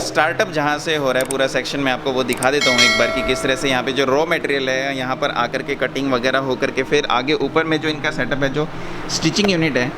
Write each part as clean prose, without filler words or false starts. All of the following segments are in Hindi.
स्टार्टअप जहाँ से हो रहा है पूरा सेक्शन में आपको वो दिखा देता हूँ एक बार कि किस तरह से यहाँ पे जो रॉ मटेरियल है यहाँ पर आकर के कटिंग वगैरह हो करके फिर आगे ऊपर में जो इनका सेटअप है, जो स्टिचिंग यूनिट है,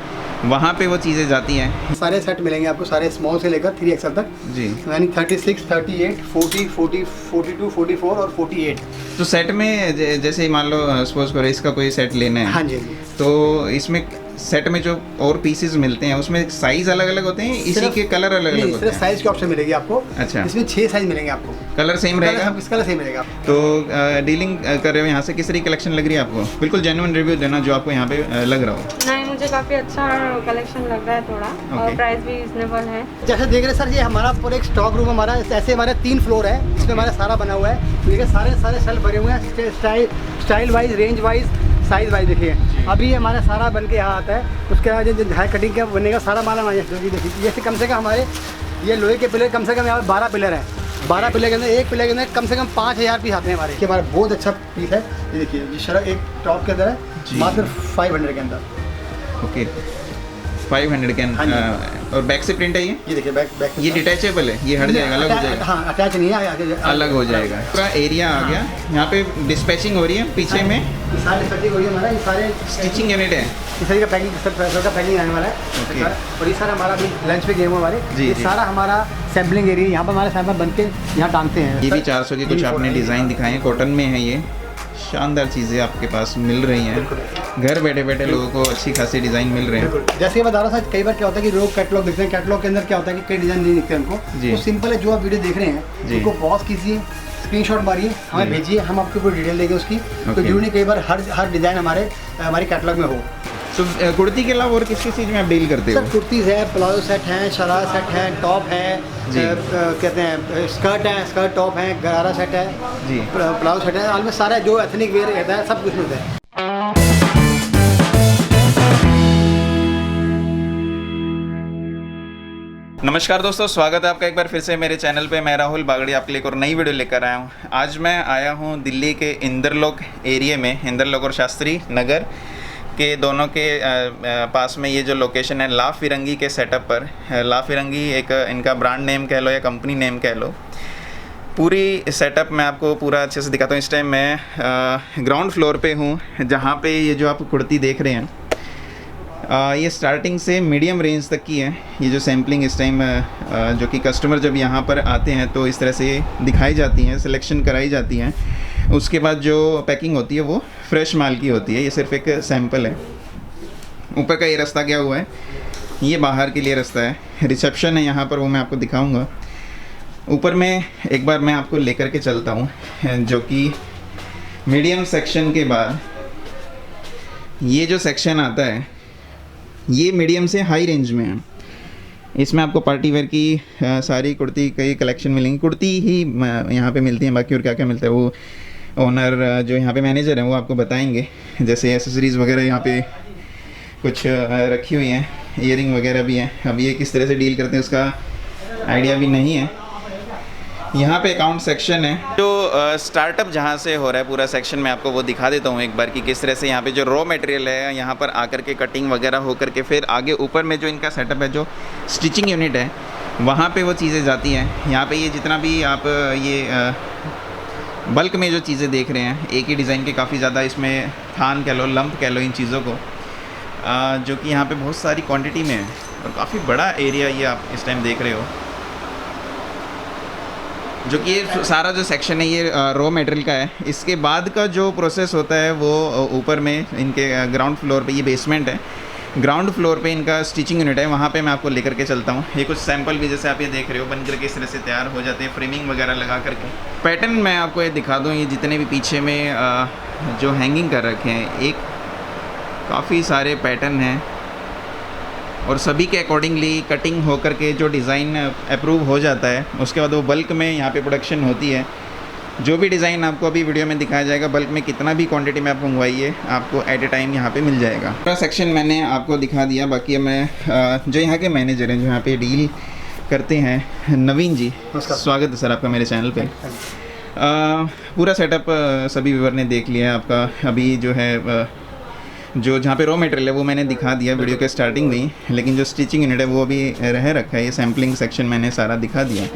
वहाँ पे वो चीज़ें जाती हैं। सारे सेट मिलेंगे आपको, सारे स्मॉल से लेकर 3XL तक जी, यानी 36, 38, 40, 42, 44 और 48। तो सेट में जैसे मान लो सपोज करो इसका कोई सेट लेना है, हाँ जी, तो इसमें सेट में जो और पीसेस मिलते हैं उसमें साइज अलग अलग होते हैं, इसी के कलर अलग अलग होते हैं? साइज की ऑप्शन मिलेगी आपको। अच्छा, इसमें 6 साइज मिलेंगे आपको। कलर सेम रहेगा? कलर सेम रहेगा। तो डीलिंग कर रहे हो यहाँ से, किस तरह की कलेक्शन लग रही है आपको? बिल्कुल जेन्युइन रिव्यू देना जो आपको यहाँ पे लग रहा हो। नहीं, मुझे काफ़ी अच्छा कलेक्शन लग रहा है थोड़ा, और प्राइस भी रिजनेबल है। जैसे देख रहे हैं सर, ये हमारा पूरा एक स्टॉक रूम हमारा, ऐसे हमारे 3 फ्लोर है, इसमें हमारा सारा बना हुआ है। देखिए सारे सेल्फ भरे हुए हैं, style wise, range wise, size wise. देखिए अभी हमारा सारा बन के यहाँ आता है, उसके बाद जो हाई कटिंग का बनेगा सारा माल हमारे। देखिए जैसे कम से कम हमारे ये लोहे के पिलर कम से कम यहाँ 12 पिलर हैं। 12 पिलर के अंदर एक पिलर के अंदर कम से कम 5000 पीस आते हैं हमारे। कि हमारा बहुत अच्छा पीस है। ये देखिए ये शर्ट एक टॉप के अंदर है मात्र 500 के अंदर। ओके, 500 के अंदर। और बैक से प्रिंट है ये देखिए बैक ये डिटैचेबल है, ये हट जाएगा, अलग हो जाएगा? हाँ, अटैच नहीं है, अलग हो जाएगा। पूरा एरिया आ गया। यहाँ पे डिस्पैचिंग हो रही है पीछे में, सारे स्टिचिंग हो रही है हमारा। ये सारे स्टिचिंग यूनिट है, इस तरह का पैकिंग, सब का पैकिंग आने वाला है। और ये सारा हमारा अभी लंच पे गेम हमारे, ये सारा हमारा सैम्पलिंग एरिया, यहाँ पर हमारे सैंपल बन के यहाँ टांगते हैं। ये भी 400 के कुछ आपने डिज़ाइन दिखाए हैं, कॉटन में है ये। शानदार चीज़ें आपके पास मिल रही हैं, घर बैठे बैठे लोगों को अच्छी खासी डिज़ाइन मिल रहे हैं। जैसे कि बता रहा था, कई बार क्या होता है कि लोग कैटलॉग देखते हैं, कैटलॉग के अंदर क्या होता है कि कई डिज़ाइन नहीं दिखते हमको। तो सिंपल है, जो आप वीडियो देख रहे हैं उनको पॉज कीजिए, स्क्रीनशॉट मारिए, हमें भेजिए, हम आपको पूरी डिटेल देंगे उसकी। तो जरूरी कई बार हर डिज़ाइन हमारे कैटलॉग में हो। तो कुर्ती के अलावा और किस किस चीज़ में आप डील करते हो? सर कुर्तीज़ है, प्लाजो सेट हैं, शरारा सेट हैं, टॉप है, कहते हैं स्कर्ट है, स्कर्ट टॉप है, गरारा सेट है जी, प्लाजो सेट है, ऑलमोस्ट सारा जो एथनिक वेयर रहता है सब कुछ मिलता है। नमस्कार दोस्तों, स्वागत है आपका एक बार फिर से मेरे चैनल पे। मैं राहुल बागड़ी आपके लिए एक और नई वीडियो लेकर आया हूँ। आज मैं आया हूँ दिल्ली के इंदरलोक एरिया में, इंदरलोक और शास्त्री नगर के दोनों के पास में ये जो लोकेशन है, ला फिरंगी के सेटअप पर। ला फिरंगी एक इनका ब्रांड नेम कह लो या कंपनी नेम कह लो। पूरी सेटअप मैं आपको पूरा अच्छे से दिखाता हूँ। इस टाइम मैं ग्राउंड फ्लोर पे हूँ, जहाँ पे ये जो आप कुर्ती देख रहे हैं ये स्टार्टिंग से मीडियम रेंज तक की है। ये जो सैम्पलिंग इस टाइम जो कि कस्टमर जब यहाँ पर आते हैं तो इस तरह से दिखाई जाती हैं, सिलेक्शन कराई जाती हैं। उसके बाद जो पैकिंग होती है वो फ्रेश माल की होती है। ये सिर्फ एक सैंपल है। ऊपर का ये रास्ता क्या हुआ है, ये बाहर के लिए रास्ता है। रिसेप्शन है यहाँ पर, वो मैं आपको दिखाऊंगा। ऊपर में एक बार मैं आपको लेकर के चलता हूँ, जो कि मीडियम सेक्शन के बाद ये जो सेक्शन आता है ये मीडियम से हाई रेंज में है। इसमें आपको पार्टी वेयर की सारी कुर्ती कई कलेक्शन मिलेंगी। कुर्ती ही यहाँ पे मिलती हैं, बाकी और क्या क्या मिलता है वो ओनर जो यहाँ पे मैनेजर हैं वो आपको बताएंगे। जैसे एसेसरीज़ वगैरह यहाँ पे कुछ रखी हुई हैं, ईयरिंग वगैरह भी हैं। अब ये किस तरह से डील करते हैं उसका आइडिया भी नहीं है। यहाँ पे अकाउंट सेक्शन है। जो स्टार्टअप जहाँ से हो रहा है पूरा सेक्शन में आपको वो दिखा देता हूँ एक बार कि किस तरह से यहाँ पे जो रॉ मटेरियल है यहाँ पर आकर के कटिंग वगैरह हो करके फिर आगे ऊपर में जो इनका सेटअप है, जो स्टिचिंग यूनिट है, वहाँ पे वो चीज़ें जाती हैं। यहाँ पे ये जितना भी आप ये बल्क में जो चीज़ें देख रहे हैं, एक ही डिज़ाइन के काफ़ी ज़्यादा इसमें थान कह लो, लंप कह लो इन चीज़ों को, जो कि यहाँ पर बहुत सारी क्वान्टिटी में है और काफ़ी बड़ा एरिया ये आप इस टाइम देख रहे हो। जो कि ये सारा जो सेक्शन है ये रॉ मटेरियल का है। इसके बाद का जो प्रोसेस होता है वो ऊपर में इनके ग्राउंड फ्लोर पे, ये बेसमेंट है, ग्राउंड फ्लोर पे इनका स्टिचिंग यूनिट है, वहाँ पे मैं आपको लेकर के चलता हूँ। ये कुछ सैंपल भी जैसे आप ये देख रहे हो बन करके इस तरह से तैयार हो जाते हैं, फ्रेमिंग वगैरह लगा करके। पैटर्न मैं आपको ये दिखा दूँ, ये जितने भी पीछे में जो हैंगिंग कर रखे हैं, एक काफ़ी सारे पैटर्न हैं और सभी के अकॉर्डिंगली कटिंग हो करके जो डिज़ाइन अप्रूव हो जाता है, उसके बाद वो बल्क में यहाँ पे प्रोडक्शन होती है। जो भी डिज़ाइन आपको अभी वीडियो में दिखाया जाएगा, बल्क में कितना भी क्वांटिटी में आप मंगवाइए आपको एट ए टाइम यहाँ पे मिल जाएगा। पूरा सेक्शन मैंने आपको दिखा दिया। बाकी मैं जो यहाँ के मैनेजर हैं जो यहाँ पे डील करते हैं, नवीन जी, स्वागत है सर आपका मेरे चैनल पर। पूरा सेटअप सभी व्यूअर ने देख लिया है आपका। अभी जो है जो जहाँ पे रॉ मटेरियल है वो मैंने दिखा दिया वीडियो के स्टार्टिंग में ही, लेकिन जो स्टिचिंग यूनिट है वो अभी रह रखा है। ये सैम्पलिंग सेक्शन मैंने सारा दिखा दिया।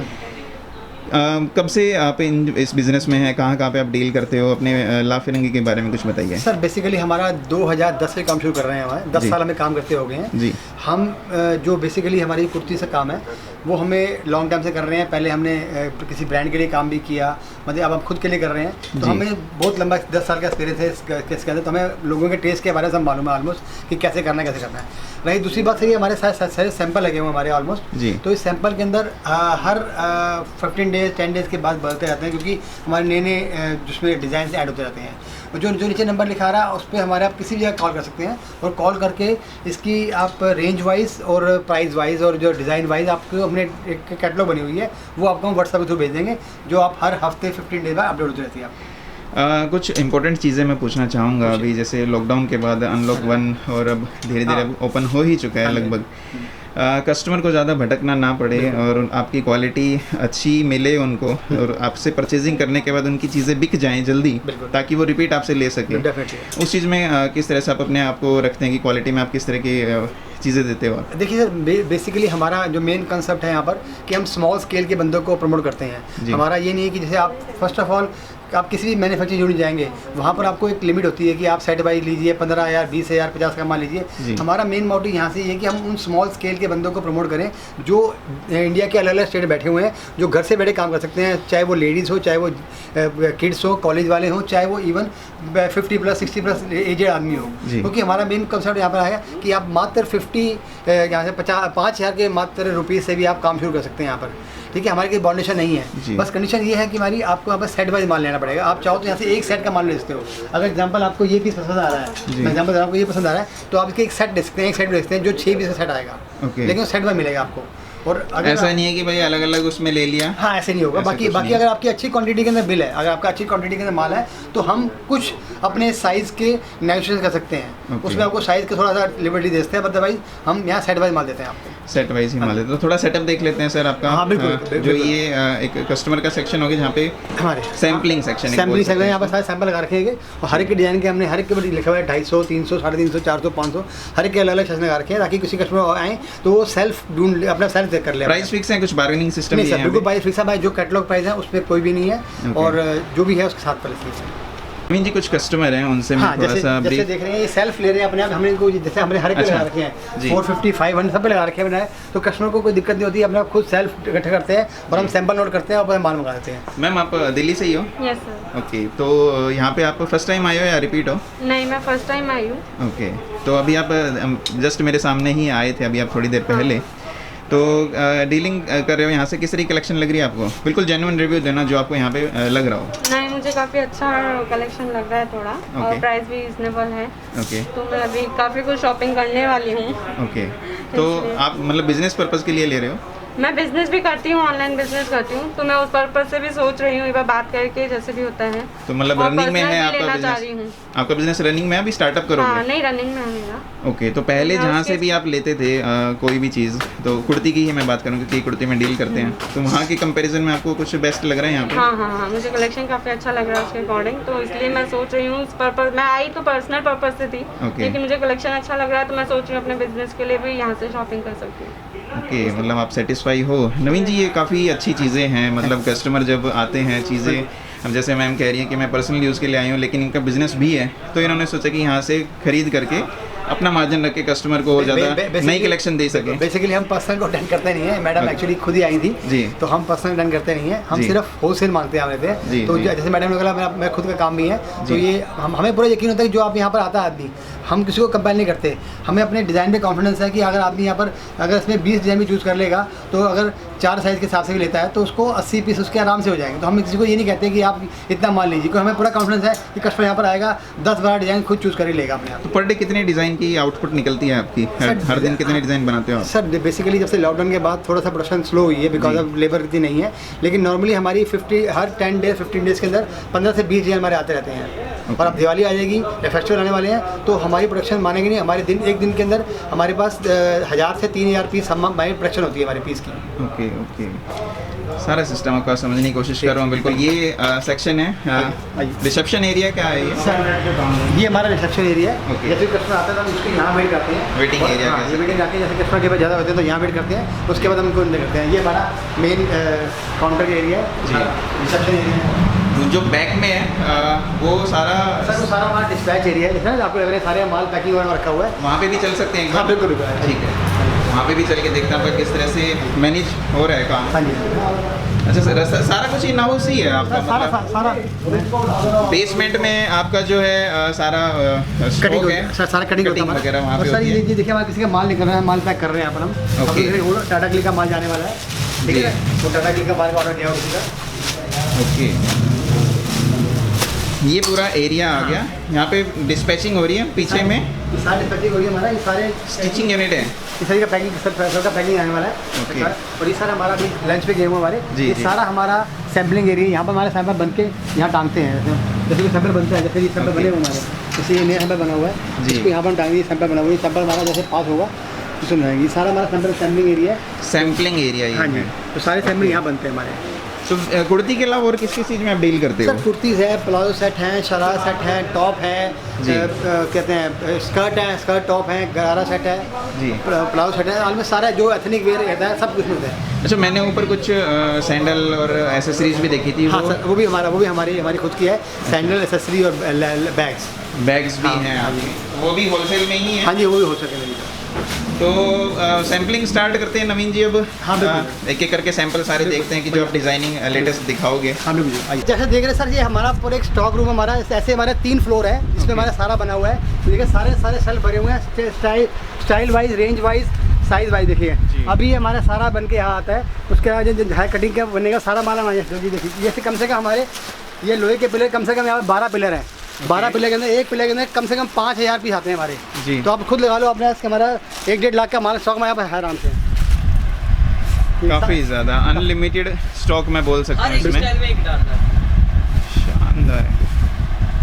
कब से आप इस बिज़नेस में हैं, कहाँ कहाँ पे आप डील करते हो? अपने ला फिरंगी के बारे में कुछ बताइए। सर बेसिकली हमारा 2010 से काम शुरू कर रहे हैं, हमारे 10 साल हमें काम करते हो गए हैं जी। हम जो बेसिकली हमारी कुर्ती से काम है वो हमें लॉन्ग टाइम से कर रहे हैं। पहले हमने किसी ब्रांड के लिए काम भी किया, मतलब अब हम खुद के लिए कर रहे हैं। तो हमें बहुत लंबा 10 साल का एक्सपीरियंस है इसके अंदर, तो हमें लोगों के टेस्ट के बारे में सब मालूम है ऑलमोस्ट कि कैसे करना है कैसे करना है। रही दूसरी बात है, हमारे सारे सैंपल लगे हुए हमारे ऑलमोस्ट जी। तो इस सैंपल के अंदर हर 15 डेज 10 डेज़ के बाद बदलते रहते हैं, क्योंकि हमारे नए नए जिसमें डिज़ाइन ऐड होते रहते हैं। जो नीचे नंबर लिखा रहा है उस पर हमारे आप किसी भी जगह कॉल कर सकते हैं, और कॉल करके इसकी आप रेंज वाइज और प्राइस वाइज और जो डिज़ाइन वाइज आपको हमने एक कैटलॉग बनी हुई है वो आपको हम व्हाट्सएप के थ्रू भेज देंगे, जो आप हर हफ्ते 15 डेज बाद अपडेट होती रहती है आपको। कुछ इंपॉर्टेंट चीज़ें मैं पूछना चाहूँगा अभी, जैसे लॉकडाउन के बाद अनलॉक 1 और अब धीरे धीरे ओपन हो ही चुका है लगभग। कस्टमर को ज़्यादा भटकना ना पड़े और आपकी क्वालिटी अच्छी मिले उनको, और आपसे परचेजिंग करने के बाद उनकी चीज़ें बिक जाएं जल्दी, ताकि वो रिपीट आपसे ले सके। उस चीज़ में किस तरह से आप अपने आप को रखते हैं कि क्वालिटी में आप किस तरह की चीज़ें देते हो? देखिए सर, बेसिकली हमारा जो मेन कंसेप्ट है यहाँ पर कि हम स्मॉल स्केल के बंदों को प्रमोट करते हैं। हमारा ये नहीं है कि जैसे आप फर्स्ट ऑफ ऑल आप किसी भी मैन्युफैक्चरिंग यूनिट जाएंगे वहाँ पर आपको एक लिमिट होती है कि आप सेट वाइज लीजिए 15,000 20,000 50 का मान लीजिए। हमारा मेन मोटिव यहाँ से ये है कि हम उन स्मॉल स्केल के बंदों को प्रमोट करें जो इंडिया के अलग अलग स्टेट बैठे हुए हैं, जो घर से बैठे काम कर सकते हैं, चाहे वो लेडीज़ हो, चाहे वो किड्स हो, कॉलेज वाले हों, चाहे वो इवन 50+ 60+ एजेड आदमी हो। क्योंकि हमारा मेन कंसेप्ट यहाँ पर आया कि आप मात्र 5,000 के मात्र रुपीज़ से भी आप काम शुरू कर सकते हैं यहाँ पर। ठीक है, हमारी कोई बाउंडेशन नहीं है, बस कंडीशन ये है कि हमारी आपको यहाँ पर सेट वाइज माल लेना पड़ेगा। आप चाहो तो यहाँ से एक सेट का माल ले सकते हो। अगर एग्जांपल आपको ये पीस पसंद आ रहा है, मैं एग्जांपल आपको ये पसंद आ रहा है, तो आप इसके एक सेट दे सकते हैं, एक सेट दे सकते हैं जो 6 पीस का सेट आएगा, लेकिन सेट में मिलेगा आपको। और अगर ऐसा नहीं है कि भाई अलग अलग उसमें ले लिया, हाँ ऐसे नहीं होगा। बाकी अगर आपकी अच्छी क्वांटिटी के अंदर बिल है, अगर आपका अच्छी क्वांटिटी के अंदर माल है, तो हम कुछ अपने साइज़ के नेगोशिएशन कर सकते हैं। उसमें आपको साइज़ का थोड़ा सा लिबर्टी देते हैं, बट अदरवाइज हम यहाँ सेट वाइज माल देते हैं आपको। सेट वाइज ही माल देते हैं। तो थोड़ा सेटअप देख लेते हैं सर आपका। हाँ बिल्कुल। जो ये एक कस्टमर का सेक्शन होगा जहाँ पे हमारे सैम्पलिंग सेक्शन यहाँ पर सारे सैंपल लगा रखे हैं, और हर एक के डिज़ाइन के हमने हर एक के लिखा हुआ है 250, 300, 350, 400, 500 हर एक के अलग अलग सेक्शन लगा रखे हैं, ताकि किसी कस्टमर आए तो वो सेल्फ ढूंढ ले, अपना सेल्फ चेक कर ले। प्राइस फिक्स है, कुछ बार्गेनिंग सिस्टम नहीं सर, बिल्कुल प्राइस फिक्स है भाई। जो कैटलॉग प्राइस है उसमें कोई भी नहीं है, और जो भी है उसके साथ प्राइस फिक्स है। मीन जी कुछ कस्टमर हैं उनसे मैं थोड़ा सा जैसे देख रहे हैं ये सेल्फ ले रहे हैं अपने आप, हमने इनको जैसे हमने हर एक पे लगा रखे हैं 450, 500 सब पे लगा रखे हैं बनाए, तो कस्टमर को कोई दिक्कत नहीं होती है। अपने आप खुद सेल्फ इकट्ठा करते हैं और हम सैंपल नोट करते हैं और माल मंगा देते हैं। मैम आप दिल्ली से ही हो? Yes sir. ओके, तो यहाँ पे आप फर्स्ट टाइम आए हो या रिपीट हो? नहीं, मैं फर्स्ट टाइम आई हूँ। ओके, तो अभी आप जस्ट मेरे सामने ही आए थे अभी आप थोड़ी देर पहले, तो डीलिंग कर रहे हो यहाँ से, किस तरह की कलेक्शन लग रही है आपको? बिल्कुल जेन्युइन रिव्यू देना जो आपको यहाँ पे लग रहा हो। नहीं, मुझे काफ़ी अच्छा कलेक्शन लग रहा है थोड़ा, और प्राइस भी रिजनेबल है। ओके, तो मैं अभी काफ़ी कुछ शॉपिंग करने वाली हूँ। ओके, तो आप मतलब बिजनेस पर्पज़ के लिए ले रहे हो? मैं बिजनेस भी करती हूँ, ऑनलाइन बिजनेस करती हूँ, तो मैं उस पर्पज से भी सोच रही हूँ एक बार बात करके, जैसे भी होता है। तो मतलब रनिंग में है आपका बिजनेस? आपका बिजनेस रनिंग में है, अभी स्टार्टअप करोगे? हाँ, नहीं रनिंग में है मेरा। ओके, तो पहले जहाँ से भी आप लेते थे कोई भी चीज़, तो कुर्ती की ही मैं बात करूँ क्योंकि कुर्ती में डील करते हैं, तो वहाँ के कंपैरिजन में आपको कुछ बेस्ट लग रहा है यहाँ पे? हाँ, मुझे कलेक्शन काफ़ी अच्छा लग रहा है उसके अकॉर्डिंग, तो इसलिए मैं सोच रही हूँ उस पर्पज, मैं आई तो पर्सनल पर्पज से थी, लेकिन मुझे कलेक्शन अच्छा लग रहा है, तो मैं सोच रही हूँ अपने बिजनेस के लिए भी यहाँ से शॉपिंग कर सकती हूँ। ओके, मतलब आप सेटिस्फाई हो। नवीन जी, ये काफ़ी अच्छी चीज़ें हैं, मतलब कस्टमर जब आते हैं चीज़ें, अब जैसे मैम कह रही हैं कि मैं पर्सनल यूज़ के लिए आई हूँ, लेकिन इनका बिजनेस भी है, तो इन्होंने सोचा कि यहाँ से खरीद करके अपना मार्जिन रख के कस्टमर को ज़्यादा नई कलेक्शन दे सके। बेसिकली हम पर्सनल को डन करते नहीं है, मैडम एक्चुअली खुद ही आई थी जी, तो हम पर्सनल डन करते नहीं है, हम सिर्फ होलसेल मांगते हैं हमारे पे। तो जैसे मैडम ने कहा मेरा खुद का काम भी है, तो ये हमें पूरा यकीन होता है कि जो आप यहाँ पर आता है आदमी, हम किसी को कंपेयर नहीं करते। हमें अपने डिज़ाइन पे कॉन्फिडेंस है कि अगर आदमी यहाँ पर अगर इसमें 20 डिज़ाइन भी चूज़ कर लेगा, तो अगर 4 साइज़ के हिसाब से भी लेता है तो उसको 80 पीस उसके आराम से हो जाएंगे। तो हम किसी को ये नहीं कहते कि आप इतना माल लीजिए, क्योंकि हमें पूरा कॉन्फिडेंस है कि कस्टमर यहाँ पर आएगा 10-12 डिज़ाइन खुद चूज़ कर ही लेगा अपने आप। तो पर डे कितने डिज़ाइन की आउटपुट निकलती है आपकी? हर दिन कितने डिज़ाइन बनाते हो आप? सर बेसिकली जब से लॉकडाउन के बाद थोड़ा सा प्रोडक्शन स्लो हुई है बिकॉज ऑफ लेबर इतनी नहीं है, लेकिन नॉर्मली हमारी 50 हर 10 डेज 15 डेज़ के अंदर 15 से 20 डिज़ाइन हमारे आते रहते हैं। और अब दिवाली आ जाएगी या फेस्टिवल आने वाले हैं तो हमारी प्रोडक्शन मानेंगे नहीं, हमारे एक दिन के अंदर हमारे पास 1000 से 3000 पीस हमारी प्रोडक्शन होती है हमारे पीस की। ओके ओके, सारा सिस्टम आपका समझने की कोशिश कर रहा हूँ बिल्कुल। ये सेक्शन है रिसेप्शन एरिया, क्या है ये हमारा रिसेप्शन एरिया है। Okay. जैसे कस्टमर आता है तो हम उसके यहाँ वेट करते हैं, वेटिंग एरिया। ये वेटिंग आके जैसे कस्टमर के पास ज़्यादा होते हैं तो यहाँ वेट करते हैं, उसके बाद हम उनको अंदर करते हैं। ये हमारा मेन काउंटर एरिया है, रिसेप्शन एरिया है। जो बैक में है वो सारा सर वो सारा हमारा डिस्पैच एरिया है, जिसमें आपको लग रहा है सारे माल पैकिंग वगैरह रखा हुआ है। वहाँ पे भी चल सकते हैं? हाँ बिल्कुल बिल्कुल, ठीक है, वहाँ पे भी चल के देखता हूँ किस तरह से मैनेज हो रहा है काम। हाँ जी। अच्छा सर, सारा कुछ इन हाउस ही है आपका? सारा मतलब सारा बेसमेंट में आपका जो है सारा कटिंग स्टॉक है, सर, सारा कटिंग होता है हमारा। वगैरह वहाँ और पे सर होती ये है। देखिए हमारा किसी का माल निकल रहा है, माल पैक कर रहे हैं यहाँ पर हम। Okay. वो टाटा क्लिक का माल जाने वाला है, ठीक है, वो टाटा क्लिक का माल का ऑर्डर किया हुआ किसी का। ओके, ये पूरा एरिया आ गया। यहाँ पे डिस्पैचिंग हो रही है पीछे में, ये सारे डिस्पैचिंग हो रही है हमारा, ये सारे स्टिचिंग यूनिट है। इस तरह का पैकिंग सर का पैकिंग आने वाला है। Okay. और ये सारा हमारा अभी लंच पे गए हुए हमारे, जी, ये जी। सारा हमारा सैम्पलिंग एरिया, यहाँ पर हमारे सैंपल बन के यहाँ टांगते हैं। जैसे कोई सैंपल बनता है, जैसे ये सैंपल Okay. बने हुए हमारे, जैसे ये नया सैंपल बना हुआ है, जी। इसको यहाँ पर हम टांगेंगे, सैंपल बना हुआ है, सैंपल हमारा जैसे पास होगा तो सुन जाएंगे। ये सारा हमारा सैंपल सैम्पलिंग एरिया है। सैम्पलिंग एरिया हाँ ये जी, है। तो सारे सैंपल यहाँ बनते हैं हमारे। तो कुर्ती के अलावा और किस किस चीज़ में आप डील करते हो? सर कुर्तीज़ है, प्लाजो सेट हैं, शरारा सेट हैं, टॉप है, जी। कहते हैं स्कर्ट है, स्कर्ट टॉप है, गरारा सेट है जी। प्लाजो सेट है, ऑलमोस्ट सारा जो एथनिक वेयर रहता है सब कुछ मिलता है। अच्छा, मैंने ऊपर कुछ सैंडल और एसेसरीज भी देखी थी। हाँ सर, वो भी हमारी खुद की है, सैंडल, एसेसरी और बैग्स बैग्स भी हाँ, हैं हाँ आपके, वो भी होलसेल में ही है? हाँ जी, वो भी हो सके नहीं। तो सैम्पलिंग स्टार्ट करते हैं नवीन जी अब। हाँ, बिल्कुल। एक एक करके सैंपल सारे देखते हैं कि जो आप डिजाइनिंग लेटेस्ट दिखाओगे। हाँ बिल्कुल, आइए। जैसे देख रहे हैं सर, ये हमारा पूरा एक स्टॉक रूम हमारा, ऐसे हमारे 3 फ्लोर है, इसमें हमारा सारा बना हुआ है। तो देखिए सारे शेल्फ भरे हुए हैं, style wise, range wise, size wise. देखिए अभी ये हमारा सारा बन के यहाँ आता है, उसके बाद जो हाई कटिंग का बनेगा सारा माल हमारे जी। देखिए जैसे कम से कम हमारे ये लोहे के पिलर कम से कम यहाँ 12 पिलर हैं। 12 पिलर के अंदर एक पिलर के अंदर कम से कम 5000 पीस आते हैं हमारे जी। तो आप खुद लगा लो अपने, हमारा 1-1.5 लाख का माल स्टॉक में यहाँ पर है आराम से। काफ़ी ज़्यादा अनलिमिटेड स्टॉक मैं बोल सकता हूँ इसमें। शानदार है,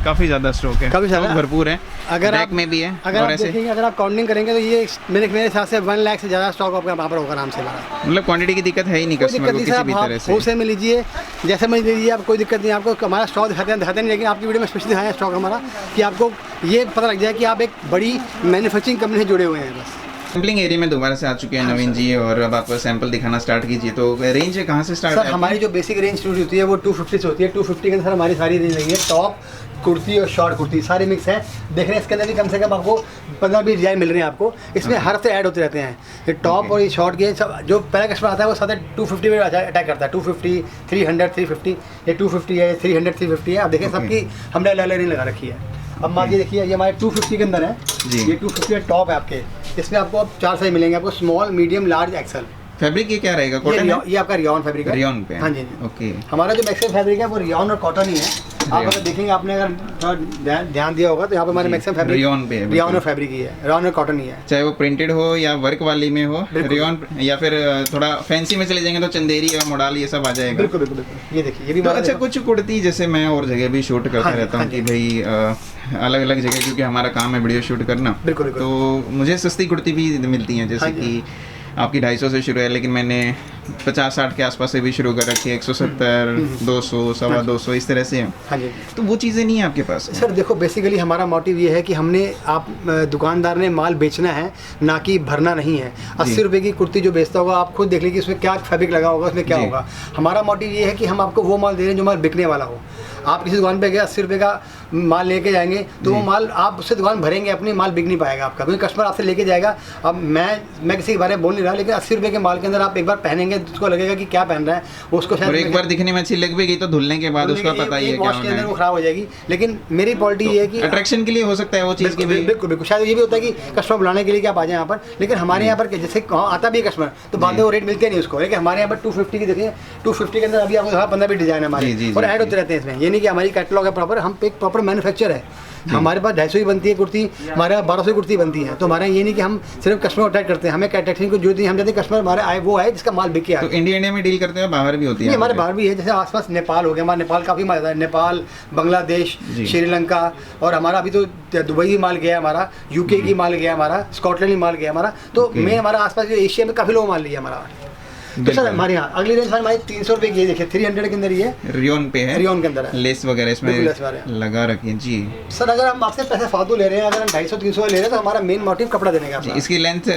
काफ़ी ज़्यादा स्टॉक है, काफ़ी ज़्यादा। स्टॉक भरपूर है। अगर बैक आप में भी है अगर और आप ऐसे देखेंगे, अगर आप काउंटिंग करेंगे तो ये मेरे हिसाब से 1 लाख से ज़्यादा स्टॉक आपका वहाँ पर होगा आराम से हमारा। मतलब क्वांटिटी की दिक्कत है ही नहीं कोई कस्टमर दिक्कत को नहीं किसी सर, भी आप तरह से। होलसेल में लीजिए, जैसे में लीजिए, आप कोई दिक्कत नहीं। आपको हमारा स्टॉक दिखाते नहीं, लेकिन आपकी वीडियो में स्पेशली दिखाया है स्टॉक हमारा, कि आपको ये पता लग जाए कि आप एक बड़ी मैन्युफैक्चरिंग कंपनी से जुड़े हुए हैं। बस सैम्पलिंग एरिया में दोबारा से आ चुके हैं नवीन जी, और अब आप सैंपल दिखाना स्टार्ट कीजिए। तो रेंज कहाँ से स्टार्ट सर है? हमारी जो बेसिक रेंज शुरू होती है वो 250 से होती है। 250 के अंदर सर हमारी सारी रेंज लगी है, टॉप, कुर्ती और शॉर्ट कुर्ती सारी मिक्स है। देख रहे हैं इसके अंदर भी कम से कम आपको 15-20 डिजाइन मिल रहे हैं आपको। इसमें हर हफ्ते ऐड होते रहते हैं। ये टॉप और ये शॉर्ट के सब जो पहला कस्टमर आता है वो साथ 250 में अटैक करता है। 250, 300, 350, ये 250 है, 300, 350 है। आप देखिए सबकी हमने अलग-अलग रेंज लगा रखी है। अब मान के देखिए, ये हमारे 250 के अंदर है जी। ये 250 टॉप है आपके। इसमें आपको अब 4 साइज मिलेंगे आपको, small, medium, large, XL. Fabric ये क्या रहेगा? कॉटन है? ये आपका रियॉन फैब्रिक है। रियॉन पे? हाँ जी। ओके। हमारा जो मैक्सिमम फैब्रिक है वो रियॉन और कॉटन ही है। आप अगर देखेंगे, आपने अगर थोड़ा ध्यान दिया होगा तो यहाँ पे हमारे जी, मैक्सिमम फैब्रिक रियॉन पे है, रियॉन और बिल्कुल। फैब्रिक ही है, रियॉन और कॉटन ही है। चाहे वो प्रिंटेड हो या वर्क वाली में हो, बिल्कुल। रियॉन, या फिर थोड़ा फैंसी में चले जाएंगे तो चंदेरी और मोडाल ये सब आ जाएगा। बिल्कुल बिल्कुल बिल्कुल। ये देखिए, ये भी तो हमारा अच्छा, देखो। कुछ कुर्ती जैसे मैं और जगह भी शूट करता हाँ जी, रहता हूँ हाँ कि जी। भाई अलग अलग जगह, क्योंकि हमारा काम है वीडियो शूट करना। बिल्कुल बिल्कुल। तो मुझे सस्ती कुर्ती भी मिलती हैं, जैसे हाँ जी। कि आपकी 250 से शुरू है, लेकिन मैंने 50-60 के आसपास से भी शुरू कर रखी है। 170, 200, 225 इस तरह से है। हाँ जी तो वो चीज़ें नहीं है आपके पास? सर, देखो बेसिकली हमारा मोटिव ये है कि हमने दुकानदार ने माल बेचना है, ना कि भरना नहीं है। 80 रुपये की कुर्ती जो बेचता होगा, आप खुद देख लीजिए उसमें क्या फैब्रिक लगा होगा, उसमें क्या जी। होगा। हमारा मोटिव ये है कि हम आपको वो माल दे रहे हैं जो माल बिकने वाला हो। आप किसी दुकान पे गए 80 रुपये का माल लेके जाएंगे तो जी। वो माल आप उससे दुकान भरेंगे अपनी, माल बिक नहीं पाएगा आपका, क्योंकि कस्टमर आपसे लेके जाएगा। अब मैं किसी के बारे में बोल नहीं रहा, लेकिन 80 रुपये के माल के अंदर आप एक बार पहनेंगे तो उसको लगेगा कि क्या पहन रहा है, वो उसको और एक बार दिखने में अच्छी लग भी गई तो धुलने के बाद उसका पता ही है क्या वॉश के होना अंदर वो है। खराब हो जाएगी। लेकिन मेरी पॉलिटी ये है कि अट्रैक्शन के लिए हो सकता है वो चीज़ की भी। बिल्कुल बिल्कुल। शायद ये भी होता है कि कस्टमर बुलाने के लिए कि आप आ जाएं यहाँ पर, लेकिन हमारे यहाँ पर जैसे आता भी है कस्टमर तो बाद में वो रेट मिलते नहीं उसको। लेकिन हमारे यहाँ पर 250 की देखिए, 250 के अंदर अभी आपको 15 भी डिजाइन है जी, जी, हमारे, और जी, ऐड होते रहते हैं इसमें। ये नहीं कि हमारी कैटलॉग है प्रॉपर, हम एक प्रॉपर मैन्युफैक्चर है। हमारे पास 250 की बनती है कुर्ती, हमारे यहाँ 1200 कुर्ती बनती है। तो हमारे ये नहीं कि हम सिर्फ कस्टमर अटैक करते हैं, हमें अटैचिंग को जो दी हम जाते हैं कस्टमर हमारे आए वो आए जिसका माल बिके तो इंडिया में डील करते हैं, बाहर भी होती है? हमारे बाहर भी है, जैसे आसपास नेपाल हो गया, हमारा नेपाल काफ़ी माल है, नेपाल, बांग्लादेश, श्रीलंका, और हमारा अभी तो दुबई भी माल गया हमारा, यूके की माल गया हमारा, स्कॉटलैंड भी माल गया हमारा। तो मैं हमारा आसपास जो एशिया में काफ़ी लोग माल लिया हमारा। तो सर हमारे यहाँ अगली रेंज हमारी 300 रुपये की है, देखिए 300 के अंदर ये रियोन पे है, रियोन के अंदर है, लेस वगैरह इसमें लगा रखी है जी। सर अगर हम आपसे पैसे फालतू ले रहे हैं, अगर हम 250-300 ले रहे हैं तो हमारा मेन मोटिव कपड़ा देने का। इसकी लेंथ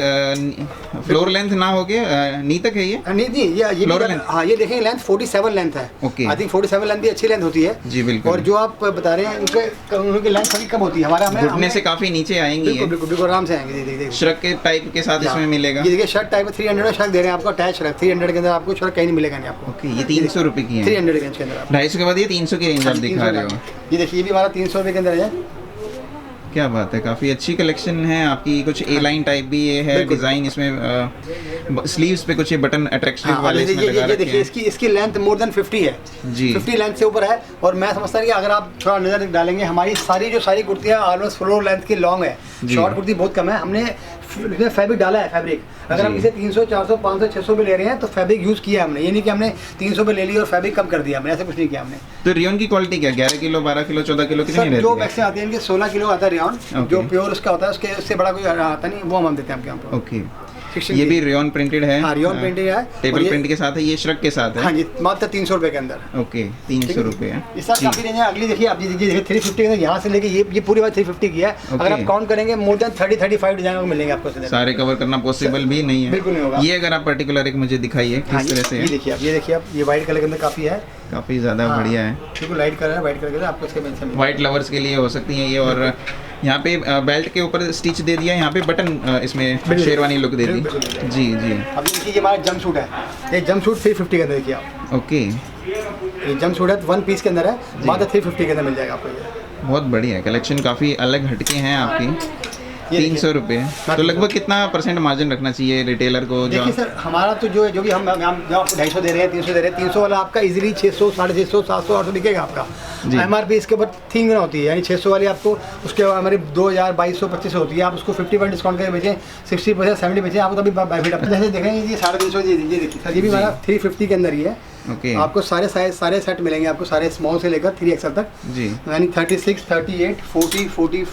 फ्लोर लेंथ ना हो के नी तक है ये? नहीं ये फ्लोर लेंथ, हाँ ये देखेंगे लेंथ 47 लेंथ है। ओके, आई थिंक 47 लेंथ भी अच्छी लेंथ होती है जी बिल्कुल। और जो आप बता रहे हैं उनकी लेंथ थोड़ी कम होती है, हमारा घुटने से काफी नीचे आएंगी, बिल्कुल आराम से आएंगे। देखिए श्रग के टाइप के साथ इसमें मिलेगा। ये देखिए शर्ट टाइप 300 में शर्ट दे रहे हैं आपको, अटैच शर्ट 300 के अंदर आपको शर्ट कहीं नहीं मिलेगा नहीं आपको। ओके, ये 300 रुपए की है, 300 रेंज के अंदर। 250 के बाद ये 300 की रेंज आप दिखा रहे हो। ये देखिए ये भी हमारा 300 रुपये के अंदर है। क्या बात है, काफ़ी अच्छी कलेक्शन है आपकी। कुछ ए लाइन टाइप भी ये है डिज़ाइन, इसमें स्लीव्स पे कुछ ये बटन अट्रैक्टिव वाले इसमें लगा रखे हैं। देखिए इसकी लेंथ मोर देन 50 है जी, 50 लेंथ से ऊपर है। और मैं समझता हूँ कि अगर आप थोड़ा नज़र डालेंगे, हमारी सारी कुर्तियाँ ऑलमोस्ट फ्लोर लेंथ की लॉन्ग है, शॉर्ट कुर्ती बहुत कम है। हमने फैब्रिक डाला है, फैब्रिक अगर हम इसे 300, 400, 500, 600 पे ले रहे हैं तो फैब्रिक यूज़ किया हमने, ये नहीं कि हमने 300 पे ले लिया और फैब्रिक कम कर दिया, हमने ऐसा कुछ नहीं किया हमने। तो रियोन की क्वालिटी क्या, 11 किलो, 12 किलो, 14 किलो कितनी रहती है? जो मैक्सिमम आती है इनके 16 किलो आता है रियोन, जो प्योर उसका होता है, उससे बड़ा कोई आता नहीं, वो हम देते हैं आपके यहाँ पर। ओके, ये भी रियोन प्रिंटेड है? हाँ रियोन प्रिंटेड है, टेबल प्रिंट के साथ है, ये श्रग के साथ है। हाँ जी, मात्र 300 रुपये के अंदर। ओके, 300 रुपये है। इस साथ काफ़ी रेंज है। अगली देखिए आप, देखिए 350 के अंदर यहाँ से लेके ये पूरी बात 350 की है। अगर आप काउंट करेंगे मोर देन 30-35 डिजाइन मिलेंगे आपको। सारे कवर करना पॉसिबल भी नहीं है, बिल्कुल नहीं होगा। ये अगर आप पर्टिकुलर एक मुझे दिखाइए किस तरह से। ये देखिए आप, ये व्हाइट कलर के अंदर काफ़ी है, काफ़ी ज़्यादा बढ़िया है, बिल्कुल लाइट कलर है, व्हाइट कलर के अंदर आपको इसके मेंशन व्हाइट लवर्स के लिए हो सकती है ये। और यहाँ पे बेल्ट के ऊपर स्टिच दे दिया, यहाँ पे बटन इसमें शेरवानी लुक दे दी जी जी। अब देखिए ये हमारा जंप सूट है, ये जंप सूट 350 के अंदर देखिए आप। ओके, ये जंप सूट है, 1 पीस के अंदर है, मात्र 350 के अंदर मिल जाएगा आपको। ये बहुत बढ़िया कलेक्शन, काफ़ी अलग हटके हैं आपकी। 300 रुपये, तो लगभग कितना % मार्जिन रखना चाहिए रिटेलर को? देखिए सर हमारा तो जो भी हम 250 दे रहे हैं, 300 दे रहे हैं, 300 वाला आपका इजीली 600, 650, 700, 800 बिकेगा आपका। MRP इसके ऊपर 3 गुना होती है, यानी 600 वाली आपको उसके हमारी 2000, 2200, 2500 होती है। आप उसको 50% डिस्काउंट करके बेचें, 60%, 70 बेचें, आपको तभी बेनिफिट आपको। जैसे देखेंगे ये 350 ये देखिए सर, ये भी हमारा 350 के अंदर ही है। आपको सारे साइज, सारे सेट मिलेंगे आपको, सारे स्मॉल से लेकर 3XL तक जी, यानी 36, 38, 40, 42,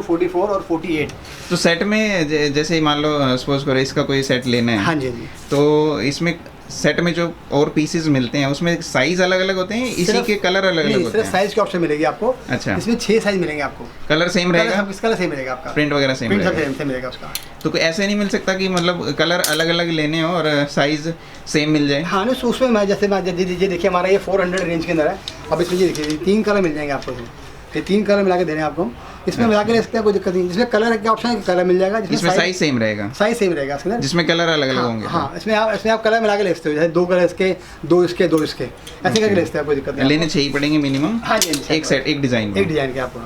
44 और 48। तो सेट में जैसे मान लो सपोज करो इसका कोई सेट लेना है, हाँ जी जी, तो इसमें सेट में जो और पीसेस मिलते हैं उसमें साइज अलग अलग होते हैं, इसी के कलर अलग अलग होते हैं? साइज के ऑप्शन मिलेगी आपको। अच्छा, इसमें 6 साइज मिलेंगे आपको। कलर सेम रहेगा? कलर सेम रहेगा आपका, प्रिंट वगैरह सेम मिलेगा उसका। तो कोई ऐसे नहीं मिल सकता कि मतलब कलर अलग अलग लेने हो और साइज सेम मिल जाए? हाँ नहीं, उसमें मैं जैसे ये देखिए हमारा ये 400 रेंज के अंदर है। अब इसमें ये देखिए 3 कलर मिल जाएंगे आपको, ये 3 कलर मिला के दे रहे हैं आपको। इसमें मिला के ले सकते हैं, कोई दिक्कत नहीं। जिसमें कलर का ऑप्शन है, कलर मिल जाएगा, जिसमें साइज सेम रहेगा, साइज सेम रहेगा इसके अंदर, जिसमें कलर अलग अलग होंगे। हाँ इसमें आप कलर मिला के ले सकते हो, जैसे 2 कलर इसके, 2 इसके, 2 इसके, ऐसे करके ले सकते हैं, कोई दिक्कत नहीं। लेने चाहिए पड़ेंगे मिनिमम? हाँ जी, एक सेट, एक डिजाइन के आपको।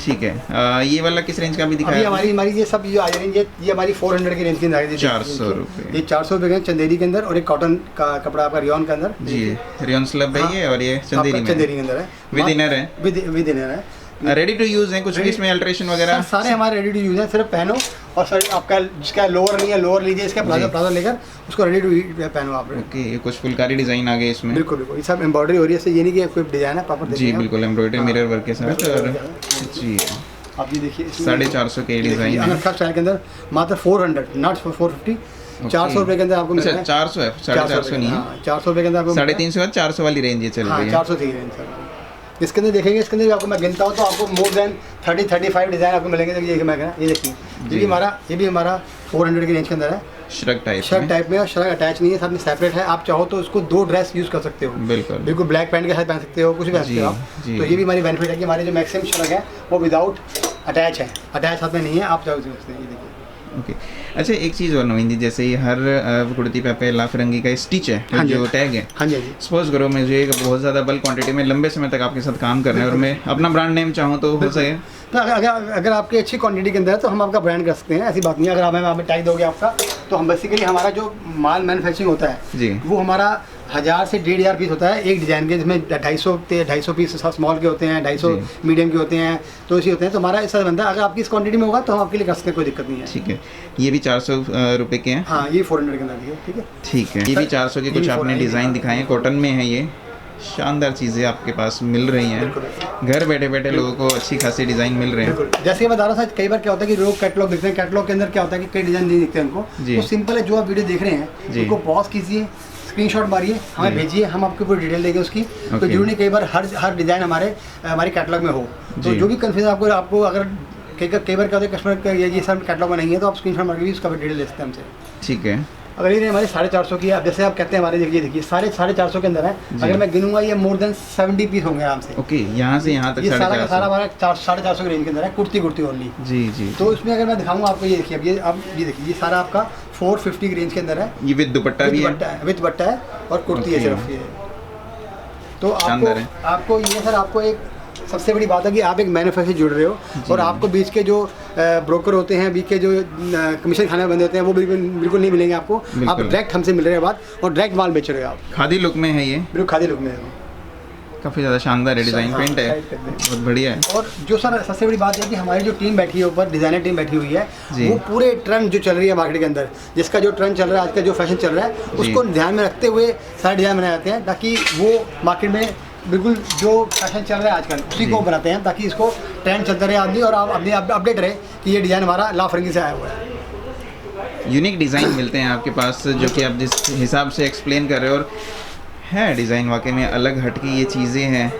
ठीक है, ये वाला किस रेंज का भी दिखाया? हमारी ये सब जो आ जाएंगे, ये हमारी 400 की रेंज की अंदर है। 400 रुपये, ये 400 रुपये के चंदेरी के अंदर, और एक कॉटन का कपड़ा आपका रियोन के अंदर जी, रियोन स्लब है ये, और ये चंदेरी के अंदर है, विद इनर है, विद इनर है, रेडी टू यूज है, कुछ भी इसमें अल्टरेशन वगैरह? सारे हमारे रेडी टू यूज है, सिर्फ पहनो और सर आपका जिसका लोअर नहीं है लोअर लीजिए, इसका प्लाजो लेकर उसको रेडी टू पहनो आप। ओके, ये कुछ फुलकारी डिजाइन आ गए इसमें? बिल्कुल, ये सब एम्ब्रॉयडरी हो रही है, ये नहीं कि कोई डिजाइन है प्रॉपर जी, बिल्कुल एम्ब्रॉयडरी मिरर वर्क के साथ। और जी आप ये देखिए 450 के डिजाइन है अनोखा स्टाइल के अंदर, मात्र 400, नॉट 450, 400 रुपये के अंदर आपको मिलेगा। 400 है, 450 नहीं है, 400 रुपये के अंदर आपको 350 400 वाली रेंज ये चल रही है। 400 की रेंज सर। इसके अंदर देखेंगे, इसके अंदर आपको मैं गिनता हूँ तो आपको मोर देन 30-35 डिज़ाइन आपको मिलेंगे। ये देखिए ये भी हमारा 400 की रेंज के अंदर है, श्रग टाइप में, और श्रग अटैच नहीं है, साथ में सेपरेट है। आप चाहो तो उसको 2 ड्रेस यूज़ कर सकते हो, बिल्कुल ब्लैक पैंट के साथ पहन सकते हो, कुछ भी पहन सकते हो आप। तो ये भी हमारी बेनिफिट है कि हमारे जो मैक्सिमम श्रग है वो विदाउट अटैच है, अटैच साथ में नहीं है, आप चाहो तो सकते हैं। ये देखिए ओके, अच्छा एक चीज़ और नवीन जी, जैसे ये हर कुर्ती पे लाफरंगी का स्टिच है, हाँ जो टैग है, हाँ जी, सपोज करो मुझे बहुत ज़्यादा बल्क क्वांटिटी में लंबे समय तक आपके साथ काम करना है और मैं अपना ब्रांड नेम चाहूँ तो हो सके? तो अगर आपकी अच्छी क्वांटिटी के अंदर है तो हम आपका ब्रांड कर सकते हैं, ऐसी बात नहीं है। अगर हमें टैग दोगे आपका, तो हम बेसिकली हमारा जो माल मैन्युफैक्चरिंग होता है जी, वो हमारा 1000 से 1500 पीस होता है एक डिज़ाइन के, जिसमें 250 पीस स्मॉल के होते हैं, 250 मीडियम के होते हैं, तो इसी होते हैं। तो हमारा ऐसा बनता है, अगर आपकी इस क्वांटिटी में होगा तो हम आपके लिए कर सकते हैं, कोई दिक्कत नहीं है। ठीक है, ये भी 400 रुपए के हैं। हाँ, ये 400 के अंदर है। ठीक है, ठीक है, ये भी 400 के कुछ आपने डिज़ाइन दिखाए हैं, कॉटन में है ये। शानदार चीज़ें आपके पास मिल रही हैं, घर बैठे बैठे लोगों को अच्छी खासी डिज़ाइन मिल रहे हैं। जैसे मैं बता रहा था, कई बार क्या होता है कि लोग कैटलॉग देखते हैं, कैटलॉग के अंदर क्या होता है कि कई डिज़ाइन नहीं दिखते उनको, तो सिंपल है, जो आप वीडियो देख रहे हैं उनको पॉज कीजिए, स्क्रीनशॉट मारिए, हमें भेजिए, हम आपको पूरी डिटेल देंगे उसकी। तो जरूरी नहीं कई बार हर डिज़ाइन हमारी कैटलॉग में हो, तो जो भी कन्फ्यूजन आपको अगर कई बार क्या होता है कस्टमर ये सब कैटलॉग में नहीं है, तो आप स्क्रीनशॉट मार के भी उसका डिटेल ले सकते हैं हमसे। ठीक है, अगर ये हमारे 450 की है, अब जैसे आप कहते हैं हमारे, देखिए सारे 450 के अंदर है, अगर मैं गिनूंगा ये मोर देन 70 पीस होंगे आराम से। ओके, यहाँ से यहाँ तक ये सारा का सारा हमारा 450 के रेंज के अंदर है, कुर्ती ओनली। जी जी। तो इसमें अगर मैं दिखाऊंगा आपको, ये देखिए अब ये देखिए, ये सारा आपका 450 की रेंज के अंदर है। ये विद दुपट्टा भी है, विद दुपट्टा है और कुर्ती है सिर्फ ये। तो आपको ये सर, आपको एक सबसे बड़ी बात है कि आप एक मैन्युफैक्चर जुड़ रहे हो, और आपको बीच के जो ब्रोकर होते हैं, बीच के जो कमीशन खाने बंदे होते हैं, वो बिल्कुल नहीं मिलेंगे आपको। आप डायरेक्ट हमसे मिल रहे हैं बात, और डायरेक्ट माल बेच रहे हो आप। खादी लुक में है ये, बिल्कुल खादी लुक में है, काफ़ी ज़्यादा शानदार है, डिज़ाइन प्रिंट है, बहुत बढ़िया है। और जो सर सबसे बड़ी बात है कि हमारी जो टीम बैठी है ऊपर, डिज़ाइनर टीम बैठी हुई है, वो पूरे ट्रेंड जो चल रही है मार्केट के अंदर, जिसका जो ट्रेंड चल रहा है, आज का जो फैशन चल रहा है, उसको ध्यान में रखते हुए सारे डिज़ाइन बनाए जाते हैं, ताकि वो मार्केट में बिल्कुल जो फैशन चल रहा है आजकल उसी को बनाते हैं, ताकि इसको ट्रेंड चलता रहे आदमी, और आप अपने अपडेट रहे कि ये डिज़ाइन हमारा लाफरंगी से आया हुआ है। यूनिक डिज़ाइन मिलते हैं आपके पास, जो कि आप जिस हिसाब से एक्सप्लेन कर रहे हो, और है डिज़ाइन वाकई में अलग हटकी ये चीज़ें हैं।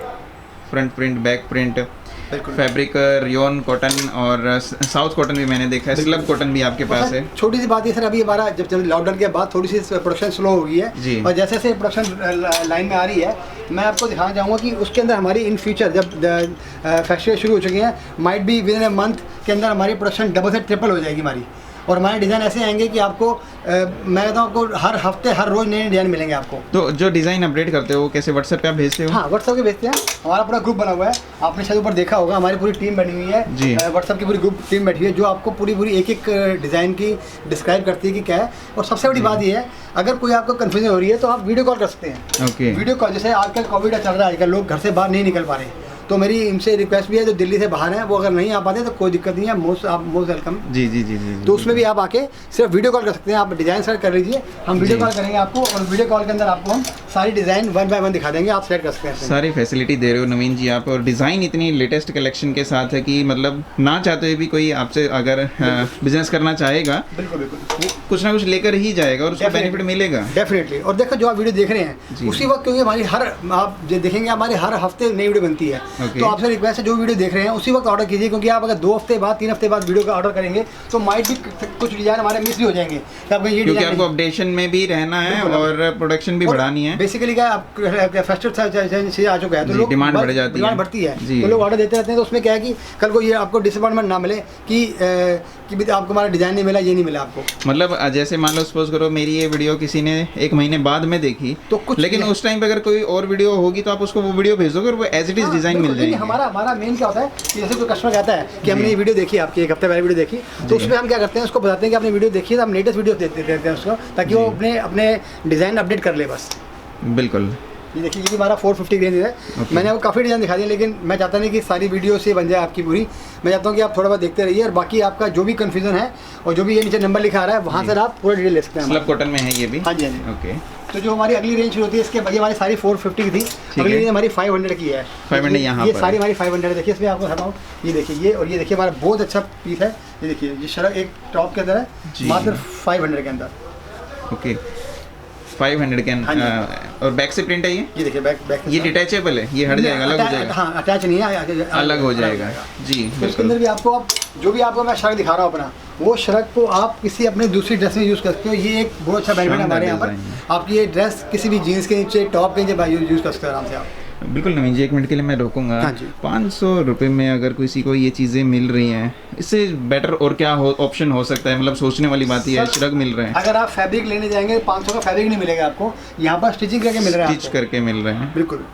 Front print, back print, fabric rayon cotton, और साउथ कॉटन भी मैंने देखा है, स्लब कॉटन भी आपके पास है। छोटी सी बात है सर, अभी हमारा जब लॉकडाउन के बाद थोड़ी सी प्रोडक्शन स्लो हो गई है, और जैसे जैसे प्रोडक्शन लाइन में आ रही है, मैं आपको दिखाना चाहूँगा कि उसके अंदर हमारी इन फ्यूचर जब फैक्ट्री शुरू हो चुकी हैं, might be with in a month के अंदर हमारी प्रोडक्शन डबल से ट्रिपल हो जाएगी हमारी। और हमारे डिज़ाइन ऐसे आएंगे कि आपको मैं कहता हूँ आपको हर हफ्ते हर रोज़ नए डिज़ाइन मिलेंगे आपको। तो जो डिज़ाइन अपडेट करते हो वो कैसे, व्हाट्सएप पे आप भेजते हो? हाँ, व्हाट्सएप पे भेजते हैं, हमारा पूरा ग्रुप बना हुआ है, आपने शायद ऊपर देखा होगा, हमारी पूरी टीम बनी हुई है जी। व्हाट्सएप की पूरी ग्रुप टीम बैठी हुई है, जो आपको पूरी एक डिज़ाइन की डिस्क्राइब करती है कि क्या है। और सबसे बड़ी बात ये है, अगर कोई आपको कन्फ्यूजन हो रही है तो आप वीडियो कॉल कर सकते हैं। ओके, वीडियो कॉल, जैसे आजकल कोविड चल रहा है, आजकल लोग घर से बाहर नहीं निकल पा रहे हैं, तो मेरी इनसे रिक्वेस्ट भी है, जो दिल्ली से बाहर हैं, वो अगर नहीं आ पाते तो कोई दिक्कत नहीं है, आप मोस्ट वेलकम। जी जी जी जी। तो उसमें भी आप आके सिर्फ वीडियो कॉल कर सकते हैं, आप डिज़ाइन सेलेक्ट कर लीजिए, हम वीडियो कॉल करेंगे आपको, और वीडियो कॉल के अंदर आपको हम सारी डिज़ाइन 1 बाय 1 दिखा देंगे, आप सेलेक्ट कर सकते हैं। सारी फैसिलिटी दे रहे हो नवीन जी आप, और डिज़ाइन इतनी लेटेस्ट कलेक्शन के साथ है कि मतलब ना चाहते हुए भी कोई आपसे अगर बिजनेस करना चाहेगा, बिल्कुल वो कुछ ना कुछ लेकर ही जाएगा, और उसको बेनिफिट मिलेगा डेफिनेटली। और देखो, जो आप वीडियो देख रहे हैं उसी वक्त, क्योंकि हमारी आप देखेंगे हमारे हर हफ्ते नई वीडियो बनती है, तो आपसे रिक्वेस्ट है जो वीडियो देख रहे हैं उसी वक्त ऑर्डर कीजिए, क्योंकि आप अगर 2 हफ्ते बाद 3 हफ्ते बाद वीडियो का ऑर्डर करेंगे तो माइट भी कुछ डिज़ाइन हमारे मिस भी हो जाएंगे, क्योंकि आपको अपडेशन में भी रहना है और प्रोडक्शन भी बढ़ानी है। बेसिकली क्या है, फेस्टिवल चीज़ आ चुका है, तो लोग डिमांड बढ़ जाती है, डिमांड बढ़ती है, तो लोग ऑर्डर देते रहते हैं। तो उसमें क्या है कि कल को ये आपको डिसअपॉइंटमेंट ना मिले कि आपको हमारा डिज़ाइन नहीं मिला, ये नहीं मिला आपको। मतलब जैसे मान लो सपोज करो मेरी ये वीडियो किसी ने 1 महीने बाद में देखी, तो कुछ, लेकिन उस टाइम पे अगर कोई और वीडियो होगी तो आप उसको वो वीडियो भेजोगे और वो एज इट इज डिज़ाइन मिल जाएगी। हमारा मेन क्या होता है कि जैसे कोई कस्टमर कहता है कि हमने ये वीडियो देखी, आपकी 1 हफ्ते पहले वीडियो देखी, तो उसमें हम क्या करते हैं, उसको बताते हैं कि आपने वीडियो देखी है, तो हम लेटेस्ट वीडियो देते हैं उसको, ताकि वो अपने डिज़ाइन अपडेट कर ले बस। बिल्कुल। ये देखिए, ये हमारा 450 रेंज है। मैंने आपको काफ़ी डिज़ाइन दिखा दिया, लेकिन मैं चाहता नहीं कि सारी वीडियो से बन जाए आपकी पूरी। मैं चाहता हूँ कि आप थोड़ा बहुत देखते रहिए, और बाकी आपका जो भी कन्फ्यूजन है और जो भी ये नीचे नंबर लिखा आ रहा है, वहाँ से आप पूरा डिटेल ले सकते हैं। स्लब कॉटन में है ये भी? हाँ जी, हाँ जी। ओके। तो जो हमारी अगली रेंज शुरू होती है, इसके ये हमारी सारी 450 की थी, अगली रेंज हमारी 500 की है। 500 यहाँ ये सारी हमारी 500 है। देखिए, इसमें आपको दिखाता हूँ, ये देखिए, ये और ये देखिए, हमारा बहुत अच्छा पीस है। ये देखिए, ये शर्ट एक टॉप के अंदर है, मात्र 500 के अंदर। ओके, 500 के और बैक से प्रिंट है ये देखिए, बैक ये डिटैचेबल है, ये हट जाएगा, अलग हो जाएगा। हाँ, अटैच नहीं है, अलग हो जाएगा जी। तो इसके अंदर भी आपको जो भी आपको मैं शर्ट दिखा रहा हूँ अपना, वो शर्ट को आप किसी अपने दूसरी ड्रेस में यूज़ कर सकते हो। ये एक बहुत अच्छा बेनिफिट है हमारे यहाँ पर। आपकी ये ड्रेस किसी भी जीन्स के नीचे, टॉप के नीचे यूज़ कर सकते हो आराम से आप। बिल्कुल नवीन जी, 1 मिनट के लिए मैं रोकूंगा। हाँ जी। 500 रुपये में अगर किसी को ये चीज़ें मिल रही हैं, इससे बेटर और क्या ऑप्शन हो सकता है? मतलब सोचने वाली बात ये है, श्रग मिल रहे हैं। अगर आप फैब्रिक लेने जाएंगे 500 का फैब्रिक नहीं मिलेगा आपको, यहाँ पर स्टिचिंग करके मिल रहा है, स्टिच करके मिल रहे हैं। बिल्कुल।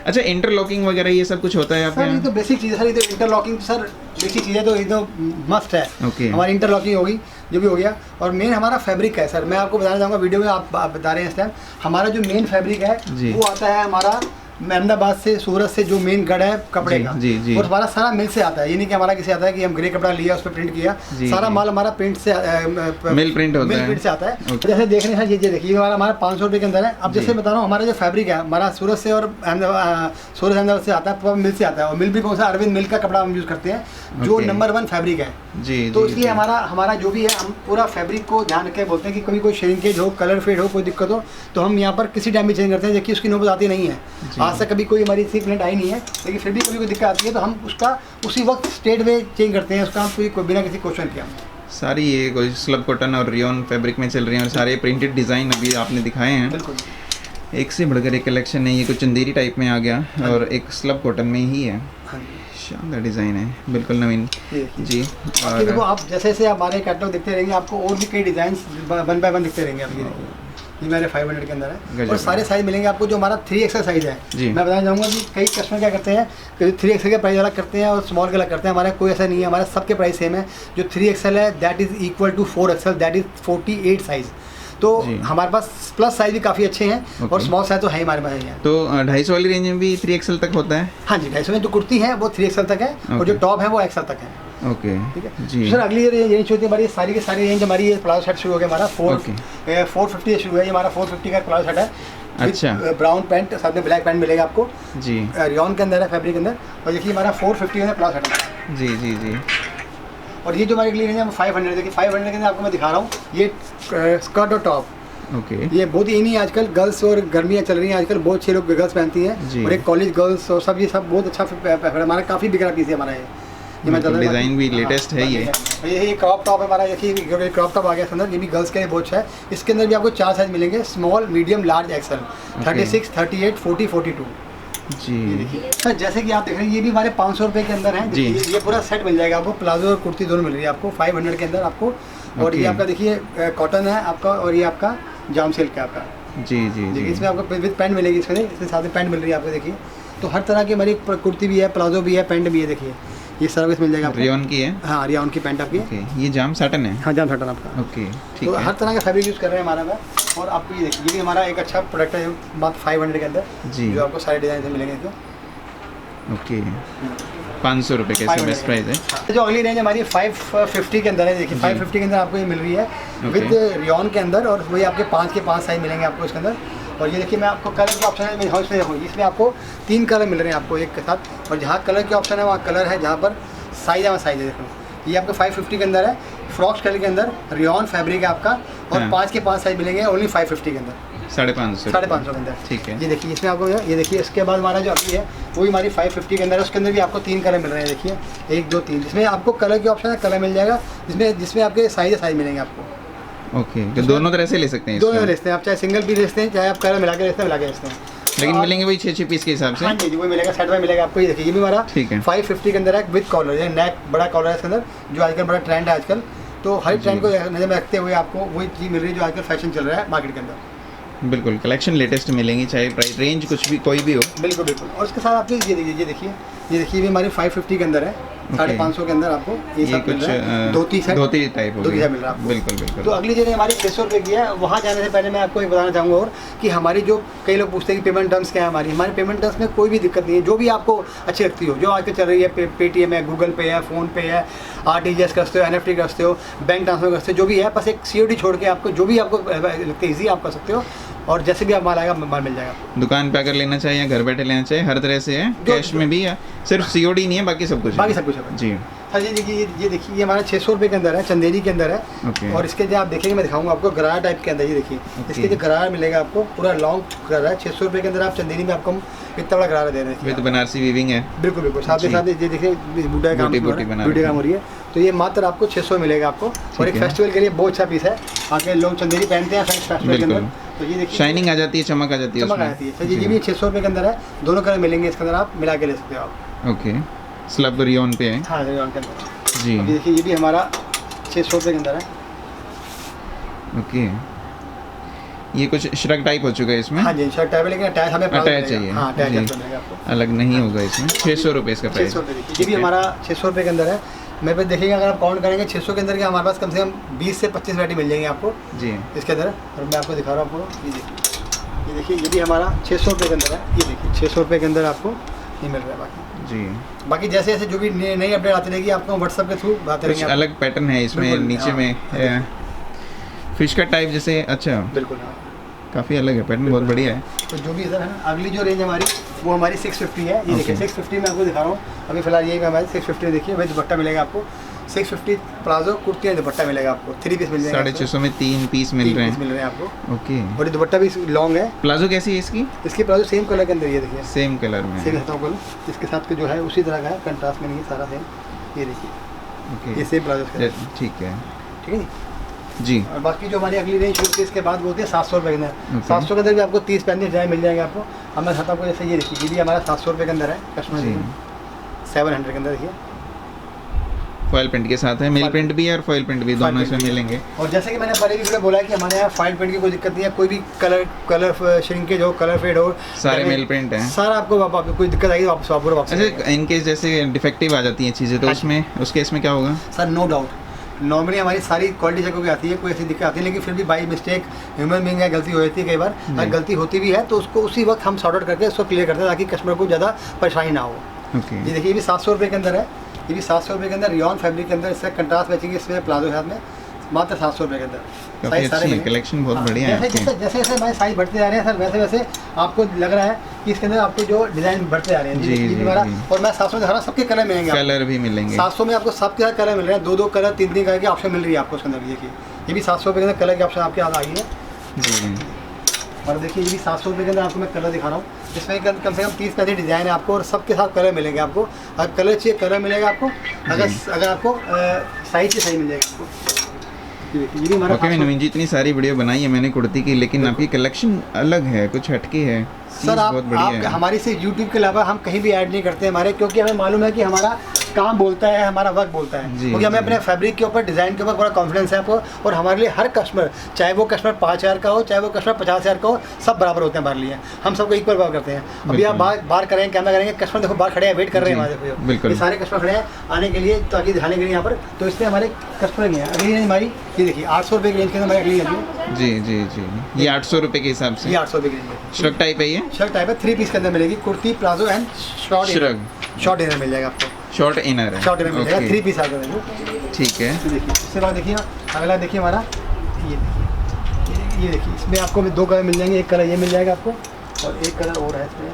अच्छा, इंटरलॉकिंग वगैरह ये सब कुछ होता है आपके सर? ये यहाँ? तो बेसिक चीज़ है सर, ये तो इंटरलॉकिंग सर बेसिक चीज़ है, तो ये तो मस्ट है। ओके। हमारी इंटरलॉकिंग होगी, जो भी हो गया। और मेन हमारा फैब्रिक है सर, मैं आपको बताना चाहूँगा, वीडियो में आप बता रहे हैं इस टाइम, हमारा जो मेन फैब्रिक है जी। वो आता है हमारा अहमदाबाद से, सूरत से, जो मेन गढ़ है कपड़े जी, का। जी, जी। और हमारा सारा मिल से आता है, ये नहीं कि हमारा किसी आता है कि हम ग्रे कपड़ा लिया उस पर प्रिंट किया। जी, सारा जी। माल हमारा प्रिंट से मिल प्रिंट होता मिल है। प्रिंट से आता है। ओके। जैसे देख रहे हैं ये देखिए, ये हमारा 500 रुपये के अंदर है। अब जी। जैसे बता रहा हूँ, हमारा जो फैब्रिक है हमारा सूरत से और सूरत अहमदाबाद से आता है, पूरा मिल से आता है। और मिल भी कौन सा, अरविंद मिल का कपड़ा हम यूज़ करते हैं, जो ओके। नंबर 1 फैब्रिक है। जी, तो जी, इसलिए जी। हमारा जो भी है, हम पूरा फैब्रिक को ध्यान रख के बोलते हैं कि कभी कोई श्रिंकेज हो, कलर फेड हो, कोई दिक्कत हो, तो हम यहाँ पर किसी टाइम भी चेंज करते हैं। देखिए उसकी नौबत आती नहीं है, जी। आज तक कभी कोई हमारी इसी प्रिंट आई नहीं है, लेकिन फिर भी कभी कोई दिक्कत आती है तो हम उसका उसी वक्त स्टेट में चेंज करते हैं, उसका हम कोई बिना किसी क्वेश्चन किया। सारी ये कोई स्लब कॉटन और रियोन फैब्रिक में चल रही हैं, और सारे प्रिंटेड डिज़ाइन अभी आपने दिखाए हैं। बिल्कुल। एक से बढ़कर एक कलेक्शन है, ये कुछ चंदेरी टाइप में आ गया और एक स्लब कॉटन में ही है। हाँ जी। शानदार डिज़ाइन है, बिल्कुल नवीन। ये देखिए। जी। बाकी देखो, आप जैसे जैसे हमारे कैटलॉग देखते रहेंगे, आपको और भी कई डिज़ाइन 1 बाय 1 दिखते रहेंगे। आप ये देखिए, ये मेरे 500 के अंदर है, गजब और है। सारे साइज मिलेंगे आपको। जो हमारा 3XL साइज़ है, जी। मैं बताना चाहूँगा कि कई कस्टमर क्या करते हैं कि 3XL का प्राइस अलग करते हैं और स्मॉल का अलग करते हैं। हमारा कोई ऐसा नहीं है, हमारा सबके प्राइस सेम है। जो 3XL है that is equal to 4XL, that is 48 size. तो जी। हमारे पास प्लस साइज़ भी काफ़ी अच्छे हैं, और ओके। स्मॉल साइज़ तो है ही हमारे पास ही है। तो 250 वाली रेंज में भी 3XL तक होता है? हाँ जी, 250 में जो कुर्ती है वो 3XL तक है, और जो ओके। टॉप है वो XL तक है। ओके। ठीक है जी। सर, अगली रेंज होती है हमारी, सारी की सारी रेंज हमारी, ये प्लाजो सेट शुरू हो गया हमारा। ओके। 450 से शुरू है, ये हमारा 450 का प्लाजो सेट है। अच्छा। ब्राउन पैंट, साथ में ब्लैक पैंट मिलेगा आपको, जी, रियॉन के अंदर है, फैब्रिक के अंदर। और देखिए हमारा 450 का प्लाजो सेट है। जी, जी, जी। और ये जो हमारी अगली रेंज है 500, देखिए 500 के अंदर आपको मैं दिखा रहा हूँ, ये स्कर्ट और टॉप। ओके। ये बहुत ही नहीं, आजकल गर्ल्स और गर्मियाँ चल रही हैं, आजकल बहुत अच्छे लोग गर्ल्स पहनती हैं, जी। और एक कॉलेज गर्ल्स और सब, ये सब बहुत अच्छा हमारा काफ़ी बिगड़ा पीस है हमारा ये। मैं बिल्कुल, बता डिज़ाइन भी हाँ, लेटेस्ट है ये। ये क्रॉप टॉप है हमारा। देखिए क्रॉप टॉप आ गया इसके अंदर, ये भी गर्ल्स के लिए बहुत अच्छा है। इसके अंदर भी आपको 4 साइज मिलेंगे, स्मॉल, मीडियम, लार्ज, एक्सल, 36, 38, 40, 42। जी। सर जैसे कि आप देख रहे हैं, ये भी हमारे 500 रुपये के अंदर है। जी। ये पूरा सेट मिल जाएगा आपको, प्लाजो और कुर्ती दोनों मिल रही है आपको 500 के अंदर आपको। और ओके। ये आपका देखिए कॉटन है आपका, और ये आपका जाम सिल्क है आपका। जी, जी, देखिए जी। इसमें आपको विद पैंट मिलेगी, इसके साथ में पैंट मिल रही है आपको। देखिए तो हर तरह की हमारी कुर्ती भी है, प्लाजो भी है, पैंट भी है। देखिए ये सर्विस मिल जाएगा आपको। रियोन की है? हाँ, रियान की पैंट आपकी। ओके। ये जाम साटन है? हाँ, जाम साटन आपका। ओके, ठीक तो है। हर तरह का फैब्रिक यूज़ कर रहे हैं हमारा में। और आपको ये देखिए, ये भी हमारा एक अच्छा प्रोडक्ट है, मात्र 500 के अंदर, जी। जो आपको सारे डिज़ाइन से मिलेंगे इसमें। ओके। 500 रुपये का इसका बेस्ट प्राइस है। जो अगली रेंज हमारी 550 के अंदर है। देखिए 550 के अंदर आपको ये मिल रही है विद रियॉन के अंदर, और वही आपके 5 के 5 साइज मिलेंगे आपको इसके अंदर। और ये देखिए, मैं आपको कलर के ऑप्शन है, मेरे हाउस में देखो, इसमें आपको 3 कलर मिल रहे हैं आपको एक के साथ। और जहाँ कलर के ऑप्शन है वहाँ कलर है, जहाँ पर साइज है वहाँ साइज है। देखो ये आपका 550 के अंदर है, फ्रॉक स्टाइल के अंदर, रियॉन फैब्रिक है आपका, और हाँ। 5 के 5 साइज मिलेंगे ओनली 550 के अंदर, 550 550 के अंदर। ठीक है। ये देखिए इसमें आपको, ये देखिए इसके बाद हमारा जो अभी है वही हमारी 550 के अंदर है। उसके अंदर भी आपको 3 कलर मिल रहे हैं। देखिए 1, 2, 3, जिसमें आपको कलर के ऑप्शन है, कलर मिल जाएगा, जिसमें आपके साइज मिलेंगे आपको। ओके, तो दोनों तरह से ले सकते हैं दोनों इसको? लेते हैं आप, चाहे सिंगल पीस लेते हैं, चाहे आप कलर मिला के लेते हैं, मिला के लेते हैं। लेकिन मिलेंगे वही 6 पीस के हिसाब से? हाँ जी, वही मिलेगा, सेट में मिलेगा आपको। ये देखिए, ये भी हमारा ठीक है। 550 के अंदर है विद कॉलर, ये नेक बड़ा कॉलर है इसके अंदर, जो आजकल बड़ा ट्रेंड है आजकल। तो हर ट्रेंड को नजर में रखते हुए आपको वही चीज़ मिल रही है जो आजकल फैशन चल रहा है मार्केट के अंदर। बिल्कुल, कलेक्शन लेटेस्ट मिलेंगी, चाहे प्राइस रेंज कुछ भी कोई भी हो। बिल्कुल बिल्कुल। और उसके साथ आपको ये देखिए भी हमारी 550 के अंदर है, 550 के अंदर आपको ये सब मिल कुछ रहा है। धोती सेट, धोती टाइप हो धोती गया। सेट मिल रहा है आपको। बिल्कुल बिल्कुल। तो अगली जगह हमारी 600 रुपये की है। वहाँ जाने से पहले मैं आपको ये बताना चाहूँगा और कि हमारी जो कई लोग पूछते हैं कि पेमेंट टर्म्स क्या है हमारी पेमेंट टर्म्स में कोई भी दिक्कत नहीं है। जो भी आपको अच्छी लगती हो, जो आजकल चल रही है, पेटीएम है, गूगल पे है, फ़ोन पे है, RTGS करते हो, NFT करते हो, बैंक ट्रांसफर करते हो, जो भी है, बस एक COD छोड़ के आपको जो भी आपको लगता है ईजी आप कर सकते हो। और जैसे भी आप माल आएगा माल मिल जाएगा। दुकान पे अगर लेना चाहिए या घर बैठे लेना चाहिए, हर तरह से है, कैश में भी है, सिर्फ COD नहीं है, बाकी सब कुछ है। बाकी सब कुछ है जी। हाँ जी। ये देखिए, ये हमारा 600 रुपये के अंदर है, चंदेरी के अंदर है। ओके। और इसके जो आप देखेंगे, मैं दिखाऊंगा आपको गरारा टाइप के अंदर। ये देखिए इसके जो गरारा मिलेगा आपको, पूरा लॉन्ग गरारा है। 600 रुपये के अंदर आप चंदेरी में आपको हम इतना बड़ा गरारा दे रहे हैं। विद बनारसी वीविंग है। बिल्कुल बिल्कुल। साथ ही साथ ये देखिए बूढ़ा काम हो रही है। तो ये मात्र आपको 600 मिलेगा आपको। और एक फेस्टिवल के लिए बहुत अच्छा पीस है, आके लोग चंदेरी पहनते हैं फेस्टिवल के अंदर। तो ये देखिए शाइनिंग आ जाती है, चमक आ जाती है, चमक आ जाती है। ये भी 600 रुपये के अंदर है, दोनों कलर मिलेंगे इसके अंदर, आप मिला के ले सकते हो आप। ओके। स्लब रियोन पे है। हाँ रियोन के अंदर जी। अभी देखिए, ये भी हमारा 600 रुपये के अंदर है। ओके। ये कुछ श्रग टाइप हो चुका है इसमें। हाँ जी, शर्ट टाइप है, लेकिन अटैच हमें अटैच चाहिए। हाँ, अटैच जी। मिलेगा आपको। अलग नहीं होगा इसमें। 600 रुपये इसका प्राइस। 600 रुपये देखिए, ये भी हमारा 600 रुपये के अंदर है। मेरे पे देखिएगा, अगर आप काउंट करेंगे 600 के अंदर के हमारे पास कम से कम 20 से 25 वैरायटी मिल जाएंगी आपको जी। इसके अंदर। और मैं आपको दिखा रहा हूँ आपको, ये देखिए ये भी हमारा 600 रुपये के अंदर है। ये देखिए 600 रुपये के अंदर आपको ये मिल रहा है। बाकी जैसे जैसे जो भी नई अपडेट आती रहेगी आपको व्हाट्सएप के थ्रू आते रहेंगे। अलग पैटर्न है इसमें, बिल्कुल, नीचे हाँ, में फिश का टाइप जैसे। अच्छा, बिल्कुल हाँ, काफ़ी अलग है पैटर्न, बहुत बढ़िया है। तो जो भी इधर है ना, अगली जो रेंज हमारी वो हमारी 650 है। ये देखिए 650 में आपको दिखा रहा हूँ अभी फिलहाल, यही हमारी 650 देखिए भाई। दुपट्टा मिलेगा आपको 650 प्लाजो कुर्ती एंड दुपट्टा मिलेगा आपको, 3 पीस मिल जाएगा। 650 में 3 पीस मिल रहे हैं आपको। ओके। और ये दुपट्टा भी लॉन्ग है। प्लाजो कैसी है इसकी? इसकी प्लाजो सेम कलर के अंदर, ये देखिए सेम कलर में, सेम हटाओ कलर इसके साथ के जो है उसी तरह का है, कंट्रास्ट में नहीं है, सारा सेम। ये देखिए ओके, ये सेम प्लाजो है। ठीक है ठीक है जी। और बाकी जो हमारी अगली रेंज शुरू होती है इसके बाद वो होती है 700 रुपये के अंदर। 700 के अंदर भी आपको 30-35 डिजाइन मिल जाएंगे आपको। अब मैं खाता हूँ, जैसे ये देखिए, ये भी हमारा 700 रुपये के अंदर है कस्टमर। 700 के अंदर देखिए, फॉइल प्रिंट के साथ है। मिल प्रिंट भी है और फॉइल प्रिंट भी, दोनों इसमें मिलेंगे। और जैसे कि मैंने पहले भी बोला है कि हमारे यहाँ फॉइल प्रिंट की कोई दिक्कत नहीं है, कोई भी कलर श्रिंकेज हो, कलर फेड हो, सारे मिल प्रिंट हैं। सारा आपको कोई दिक्कत आएगी वापस अच्छा, इनकेस जैसे डिफेक्टिव आ जाती हैं चीज़ें तो उसमें उस केस में क्या होगा? सर नो डाउट, नॉर्मली हमारी सारी क्वालिटी चेक होकर आती है, कोई ऐसी दिक्कत आती है, लेकिन फिर भी बाई मिस्टेक ह्यूमन बीइंग है, गलती हो जाती है कई बार। अगर गलती होती भी है तो उसको उसी वक्त हम सॉर्ट आउट करके उसको क्लियर करते हैं ताकि कस्टमर को ज़्यादा परेशानी ना हो। ओके। ये देखिए, ये भी 700 रुपये के अंदर है। ये भी 700 रुपये के अंदर रियॉन फैब्रिक के अंदर, इससे कंट्रास्ट मैचिंग इसमें प्लाजो के साथ में, मात्र 700 रुपये के अंदर। काफ़ी अच्छी है, कलेक्शन बहुत बढ़िया है। जैसे जैसे हमारे साइज बढ़ते जा रहे हैं सर, वैसे वैसे आपको लग रहा है कि इसके अंदर आपको जो डिज़ाइन बढ़ते जा रहे हैं। जी। और मैं 700 दिखा रहा हूँ, सबके कलर मिलेंगे, कलर भी मिलेंगे। 700 में आपको सबके साथ कलर मिल रहे हैं, 2-2 कलर 3-3 कलर की ऑप्शन मिल रही है आपको उसके अंदर। देखिए ये भी 700 रुपये के अंदर कलर की ऑप्शन आपके यहाँ आई है जी। और देखिए ये भी 700 रुपये के अंदर आपको मैं कलर दिखा रहा हूँ। इसमें कम से कम 30-35 डिज़ाइन है आपको और सबके साथ कलर मिलेंगे आपको। अगर कलर चाहिए कलर मिलेगा आपको, अगर आपको साइज से सही मिल जाएगा आपको। ये भी हमारा ओके। नवीन जी, इतनी सारी वीडियो बनाई है मैंने कुर्ती की, लेकिन आपकी कलेक्शन अलग है, कुछ हटके है सर। आप हमारी से यूट्यूब के अलावा हम कहीं भी ऐड नहीं करते हमारे, क्योंकि हमें मालूम है कि हमारा काम बोलता है, हमारा वर्क बोलता है, क्योंकि हमें अपने फैब्रिक के ऊपर, डिज़ाइन के ऊपर बड़ा कॉन्फिडेंस है आपको। और हमारे लिए हर कस्टमर, चाहे वो कस्टमर 5000 का हो, चाहे वो कस्टमर 50,000 का हो, सब बराबर होते हैं हमारे लिए। हम सबको इक्वल वर्क करते हैं। अभी आप बाहर करेंगे, कैमरा करेंगे, कस्टमर देखो बाहर खड़े हैं, वेट कर रहे हैं हमारे, बिल्कुल ये सारे कस्टमर खड़े हैं आने के लिए, ताकि दिखाने के लिए यहाँ पर। तो इसलिए हमारे कस्टमर नहीं है। अगली रेंज हमारी ये देखिए 800 रुपये की रेंज के अंदर हमारी अगली रेंज है। जी जी जी, ये 800 रुपये के हिसाब से। ये 800 रुपये की रेंज है। श्रग टाइप है ये? शर्ट टाइप है, 3 पीस के अंदर मिलेगी, kurti, palazzo and shrug. Short inner मिल जाएगा आपको, शॉर्ट इनर है, शॉर्ट इनर मिल जाएगा, 3 पीस आ जाएगा। ठीक है। देखिए उसके बाद देखिए अगला देखिए हमारा ये देखिए, इसमें आपको 2 कलर मिल जाएंगे। एक कलर ये मिल जाएगा आपको और एक कलर और है इसमें।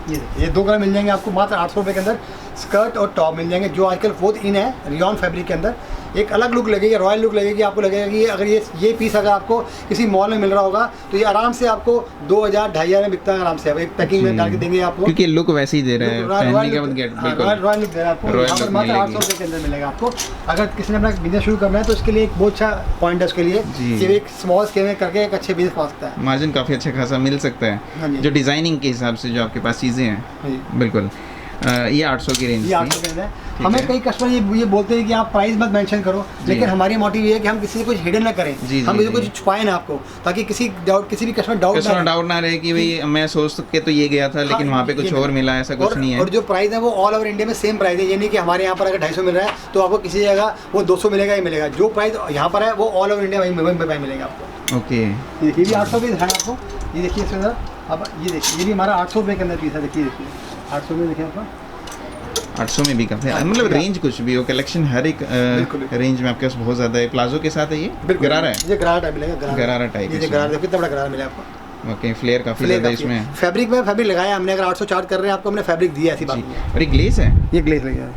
ये देखिए, ये 2 कलर मिल जाएंगे आपको मात्र 800 रुपये के अंदर। स्कर्ट और टॉप मिल जाएंगे, जो आजकल बहुत इन है, रियॉन फैब्रिक के अंदर। एक अलग लुक लगेगी, रॉयल लुक लगेगी आपको। लगेगा कि अगर ये पीस अगर आपको किसी मॉल में मिल रहा होगा तो ये आराम से आपको 2000-2500 में बिकता है आराम से। एक पैकिंग में डाल के देंगे आपको, क्योंकि लुक वैसे ही दे रहा है, पहनने के बाद गेट बिल्कुल रॉयल लुक दे रहा है आपको। यहाँ पर मात्र 800 रुपये के अंदर मिलेगा आपको। अगर किसी ने अपना बिजनेस शुरू करना है तो उसके लिए एक बहुत अच्छा पॉइंट है उसके लिए कि एक स्मॉल स्केल में करके एक अच्छे बिजनेस पा सकता है। मार्जिन काफ़ी अच्छा खासा मिल सकता है, जो डिज़ाइनिंग के हिसाब से जो आपके पास चीज़ें हैं। बिल्कुल। ये 800 की रेंज, ये 800 के अंदर। हमें कई कस्टमर ये बोलते हैं कि आप प्राइस मत मेंशन करो, लेकिन हमारी मोटिव ये है कि हम किसी से कुछ हिडन ना करें। हम किसी कुछ छुपाएं ना आपको, ताकि किसी भी कस्टमर डाउट ना रहे कि भाई मैं सोच के तो ये गया था लेकिन वहाँ पे कुछ और मिला, ऐसा कुछ नहीं है। और जो प्राइस है वो ऑल ओवर इंडिया में सेम प्राइस है। ये नहीं कि हमारे यहाँ पर अगर 250 मिल रहा है तो आपको किसी जगह वो 200 मिलेगा ही मिलेगा। जो प्राइस यहाँ पर है वो ऑल ओवर इंडिया वहीं मिलेगा आपको। ओके। ये भी 800 रुपये दिखाएं आपको। ये देखिए इसके अंदर, अब ये देखिए, ये भी हमारा 800 रुपये के अंदर पीस है। देखिए 800 में देखिए आपका 800 में भी काफ़ी, मतलब रेंज कुछ भी हो, कलेक्शन हर एक रेंज में आपके पास बहुत ज़्यादा है। प्लाजो के साथ है ये गरारा है, ये गरारा टाइप मिलेगा, गरारा टाइप। ये गरारा देखो कितना बड़ा गरारा मिला आपको। ओके, फ्लेयर काफ़ी ज़्यादा इसमें। फैब्रिक में फैब्रिक लगाया हमने, अगर 800 चार्ज कर रहे हैं आपको, हमने फैब्रिक दिया, ऐसी बात नहीं है। और ये ग्लेस है, ये ग्लेस लग गया।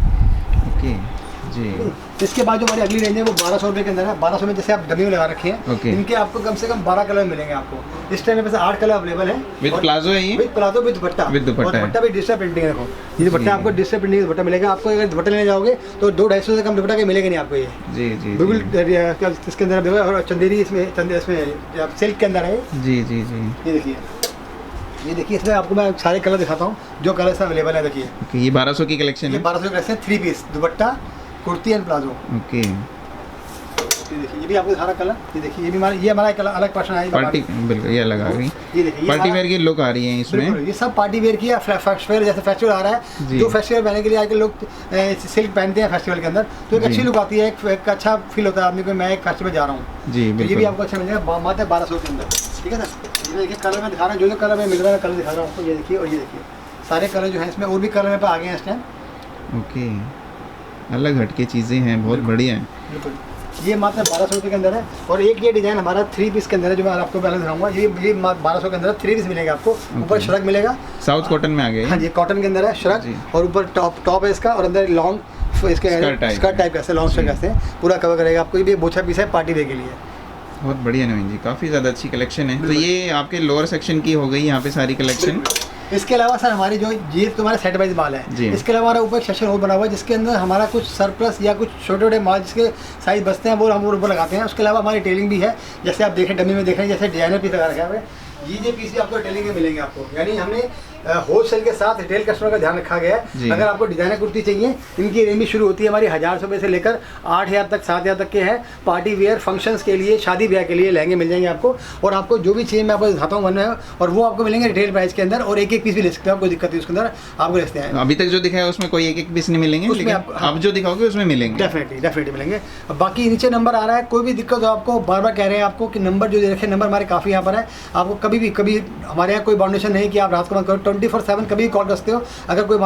ओके जी। इसके बाद जो हमारी अगली रेंज है वो 1200 रुपये के अंदर है। 1200 में जैसे आप डमी में लगा रखे हैं, इनके आपको कम से कम 12 कलर मिलेंगे आपको। इस टाइम में 8 कलर अवेलेबल है। विद प्लाजो है ये, विद प्लाजो विद दुपट्टा, दुपट्टा भी डिजिटल प्रिंटिंग है। देखो ये दुपट्टा आपको डिजिटल प्रिंटिंग दुपट्टा मिलेगा आपको। अगर दुपट्टा लेने जाओगे तो 200-250 से कम दुपट्टा के मिलेगा नहीं आपको। ये जी जी बिल्कुल इसके अंदर और चंदेरी इसमें सिल्क के अंदर है। जी जी जी। ये देखिए इसमें आपको मैं सारे कलर दिखाता हूँ जो कलर से अवेलेबल है। देखिए ये 1200 की कलेक्शन है। 1200 की collection, 3 piece dupatta, kurti and palazzo. Okay. ये देखिए, ये भी आपको सारा कलर, ये देखिए, ये हमारा कलर अलग पर्सन है। पार्टी, बिल्कुल ये अलग आ गई, ये देखिए, पार्टी वेयर की लुक आ रही है इसमें। बिल्कुल, ये सब पार्टी वेयर की है। फेस्टिवल जैसे फेस्टिवल आ रहा है, जो फेस्टिवल पहनने के लिए आजकल लोग सिल्क पहनते हैं फेस्टिवल के अंदर, तो एक अच्छी लुक आती है, एक अच्छा फील होता है आदमी को, मैं एक फेस्टिवल जा रहा हूँ जी। तो ये भी आपको अच्छा मिल जाएगा मात्र 1200 के अंदर, ठीक है सर। ये देखिए कलर मैं दिखा रहा हूँ, जो कलर में मिल रहा है कलर दिखा रहा हूँ आपको, ये देखिए। और ये देखिए सारे कलर जो है इसमें, और भी कलर मेरे पास आ गए हैं इस टाइम। ओके, अलग हटके चीज़ें हैं, बहुत बढ़िया है। बिल्कुल, ये मात्र 1200 रुपये के अंदर है। और एक ये डिज़ाइन हमारा 3 पीस के अंदर है, जो मैं आपको पहले दिखाऊंगा। ये 1200 के अंदर 3 पीस मिलेगा आपको। ऊपर श्रग मिलेगा, साउथ कॉटन में आ गया। हाँ जी, कॉटन के अंदर है श्रग, और ऊपर टॉप है इसका, और अंदर लॉन्ग इसके स्कर्ट टाइप कैसे लॉन्ग स्कर्ट कैसे पूरा कवर करेगा आपको। ये भी बोछा पीस है पार्टी वेयर के लिए। बहुत बढ़िया नवीन जी, काफ़ी ज़्यादा अच्छी कलेक्शन है। तो ये आपके लोअर सेक्शन की हो गई यहाँ पे सारी कलेक्शन। इसके अलावा सर हमारी जो ये तुम्हारा सेट वाइज माल है, इसके अलावा हमारा ऊपर एक सेक्शन और बना हुआ है, जिसके अंदर हमारा कुछ सरप्लस या कुछ छोटे छोटे माल जिसके साइज बचते हैं वो हम ऊपर लगाते हैं। उसके अलावा हमारी टेलिंग भी है, जैसे आप देखें डमी में देख रहे हैं, जैसे डिजाइनर पीस लगा रखा है, ये पीस भी आपको टेलिंग में मिलेंगे आपको। यानी हमने होलसेल के साथ रिटेल कस्टमर का ध्यान रखा गया है। अगर आपको डिजाइनर कुर्ती चाहिए, इनकी रेंज भी शुरू होती है हमारी 1000 रुपये से लेकर 8000 तक, 7000 तक के हैं। पार्टी वेयर फंक्शंस के लिए, शादी ब्याह के लिए लहंगे मिल जाएंगे आपको। और आपको जो भी चाहिए मैं आपको दिखाता हूँ वन, और वो आपको मिलेंगे रिटेल प्राइस के अंदर, और एक एक पीस भी ले सकते हैं, आपको दिक्कत है उसके अंदर आपको ले सकते हैं। अभी तक जो दिखाया उसमें कोई एक पीस नहीं मिलेंगे, उसमें आप जो दिखाओगे उसमें मिलेंगे। डेफिनेटली मिलेंगे। बाकी नीचे नंबर आ रहा है, कोई भी दिक्कत हो आपको, बार बार कह रहे हैं आपको कि नंबर जो दे रखे, नंबर हमारे काफ़ी यहाँ पर है। आपको कभी हमारे यहाँ कोई बाउंडेशन नहीं कि आप रात को 24/7 कभी कॉल कर सकते हो। अगर कोई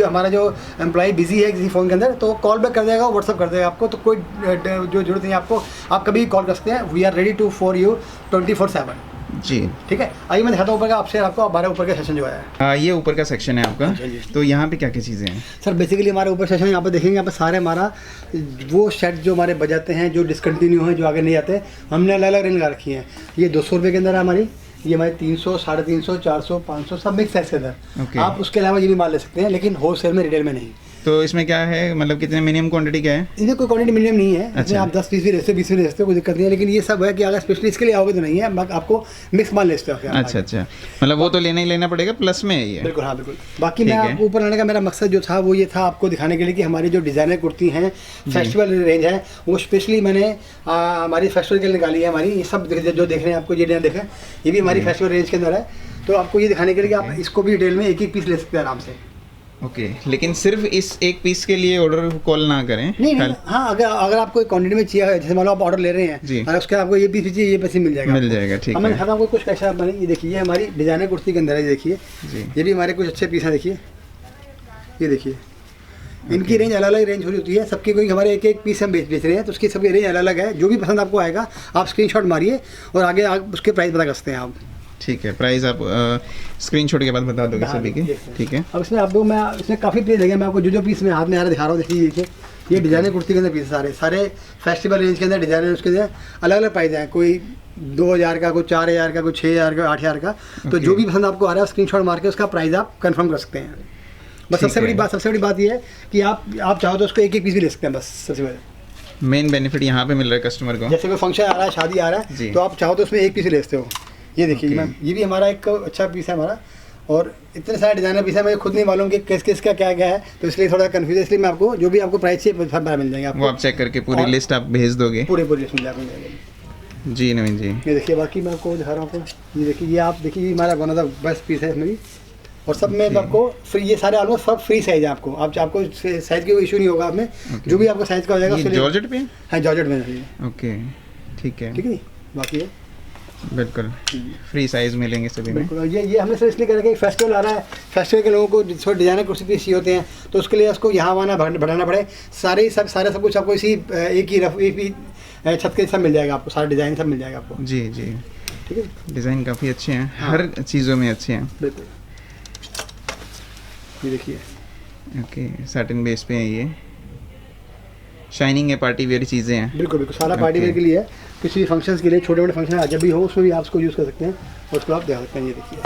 हमारा जो एम्प्लॉय बिजी है किसी फ़ोन के अंदर, तो कॉल बैक कर देगा, व्हाट्सअप कर देगा आपको, तो कोई जो जरूरत नहीं है आपको, आप कभी कॉल कर सकते हैं। We are ready to for you 24/7 जी, ठीक है। आइए मैं दिखाता हूँ ऊपर का आपसे, आपको हमारे ऊपर का सेक्शन जो है। ये ऊपर का सेक्शन है आपका। तो यहाँ पे क्या क्या चीज़ें हैं सर? बेसिकली हमारे ऊपर सेक्शन यहाँ पर देखेंगे, यहाँ पर सारे हमारा वो सेट जो हमारे बजाते हैं, जो डिसकंटिन्यू हैं, जो आगे नहीं आते, हमने अलग अलग रेंज लगा रखी हैं। ये 200 रुपये के अंदर है हमारी, ये हमारे 300, 350, 400, 500 सब मिक्स साइज के अंदर। आप उसके अलावा ये भी माल ले सकते हैं, लेकिन होलसेल में, रिटेल में नहीं। तो इसमें क्या है, मतलब कितने मिनिमम क्वांटिटी क्या है? इसमें कोई क्वांटिटी मिनिमम नहीं है। इसमें आप 10 पीस भी ले सकते हो, 20 भी ले सकते हो, कोई दिक्कत नहीं है। लेकिन ये सब है कि अगर स्पेशली इसके लिए आओगे तो नहीं है, आपको मिक्स माल ले सकते हो। अच्छा, मतलब वो तो लेना ही लेना पड़ेगा, प्लस में ये। बिल्कुल, हाँ बिल्कुल। बाकी मैं आपको ऊपर लाने का मेरा मकसद जो था वो ये था, आपको दिखाने के लिए कि हमारी जो डिज़ाइनर कुर्ती हैं, फेस्टिवल रेंज है, वो स्पेशली मैंने हमारी फेस्टिवल के लिए निकाली है। हमारी ये सब जो देख रहे हैं आपको, ये देखें, ये भी हमारी फेस्टिवल रेंज के अंदर है। तो आपको ये दिखाने के लिए कि आप इसको भी डिटेल में एक एक पीस ले सकते हैं आराम से। ओके, लेकिन सिर्फ इस एक पीस के लिए ऑर्डर कॉल ना करें। नहीं, हाँ, अगर आपको क्वांटिटी में चाहिए, जैसे मान लो आप ऑर्डर ले रहे हैं, अगर उसके आपको ये पीस चाहिए, ये पीस मिल जाएगा, ठीक है। मैंने आपको कुछ कैसा बने, ये देखिए, ये हमारी डिजाइनर कुर्ती के अंदर है, ये देखिए, ये भी हमारे कुछ अच्छे पीस हैं, देखिए, ये देखिए। इनकी रेंज अलग अलग रेंज हो होती है सबकी, कोई हमारे एक एक पीस हम बेच रहे हैं, तो उसकी सबकी रेंज अलग अलग है। जो भी पसंद आपको आएगा, आप स्क्रीनशॉट मारिए और आगे आप उसके प्राइस पता कर सकते हैं आप। ठीक है, प्राइस आप स्क्रीनशॉट के बाद बता दोगे सभी के, ठीक है। अब इसमें आपको मैं इसमें काफ़ी पीस लगे, मैं आपको जो पीस में हाथ में आ रहा दिखा रहा हूँ, देखिए, ये डिजाइनर कुर्ती के अंदर पीस सारे फेस्टिवल रेंज के अंदर डिजाइनर, उसके अंदर अलग अलग प्राइस हैं, कोई 2000 का, कोई 4000 का, कोई 6000 का, 8000 का। तो जो भी पसंद आपको आ रहा है, स्क्रीनशॉट मार के उसका प्राइस आप कंफर्म कर सकते हैं। बस सबसे बड़ी बात ये है कि आप चाहो तो उसको एक एक पीस भी ले सकते हैं। बस सबसे बड़ा मेन बेनिफिट यहाँ पे मिल रहा है कस्टमर को। जैसे कोई फंक्शन आ रहा है, शादी आ रहा है, तो आप चाहो तो उसमें एक पीस ले सकते हो। ये देखिए मैम, ये भी हमारा एक अच्छा पीस है हमारा, और इतने सारे डिज़ाइनर पीस है, मुझे खुद नहीं मालूम कि किसका क्या है, तो इसलिए थोड़ा कंफ्यूज है। इसलिए मैं आपको जो भी आपको प्राइस चाहिए सब मिल जाएंगे आपको, वो आप चेक करके पूरी लिस्ट आप भेज दोगे। पूरी लिस्ट मिल जाएगी जी नवीन जी। ये देखिए, बाकी मैं आपको दिखा रहा हूँ आपको, ये देखिए, ये आप देखिए, ये हमारा one of the best piece है इसमें भी, और सब में आपको फ्री, ये सारे ऑलमोस्ट सब फ्री साइज है आपको साइज की कोई इशू नहीं होगा आप में, जो भी आपको साइज का हो जाएगा। जॉर्जेट पे? हाँ, जॉर्जेट में। ओके, ठीक है, बाकी है बिल्कुल फ्री साइज मिलेंगे सभी में। बिल्कुल, ये हमने सर इसलिए करा कि फेस्टिवल आ रहा है, फेस्टिवल के लोगों को थोड़े डिजाइनर कुर्सी पीस चाहिए होते हैं, तो उसके लिए उसको यहाँ वहाँ बढ़ाना पड़े। सारे सब कुछ आपको इसी एक ही छत के सब मिल जाएगा आपको, सारा डिज़ाइन सब मिल जाएगा आपको। जी, ठीक है। डिज़ाइन काफ़ी अच्छे हैं, हर चीज़ों में अच्छे हैं। बिल्कुल, ये देखिए, ओके, सैटिन बेस पे है, ये शाइनिंग है, पार्टी वेयर चीज़ें हैं। बिल्कुल, सारा पार्टी वेयर के लिए है, किसी भी फंक्शंस के लिए, छोटे मोटे फंक्शन जब भी हो उसमें भी आप उसको यूज़ कर सकते हैं, और उसको आप देख सकते हैं। ये देखिए,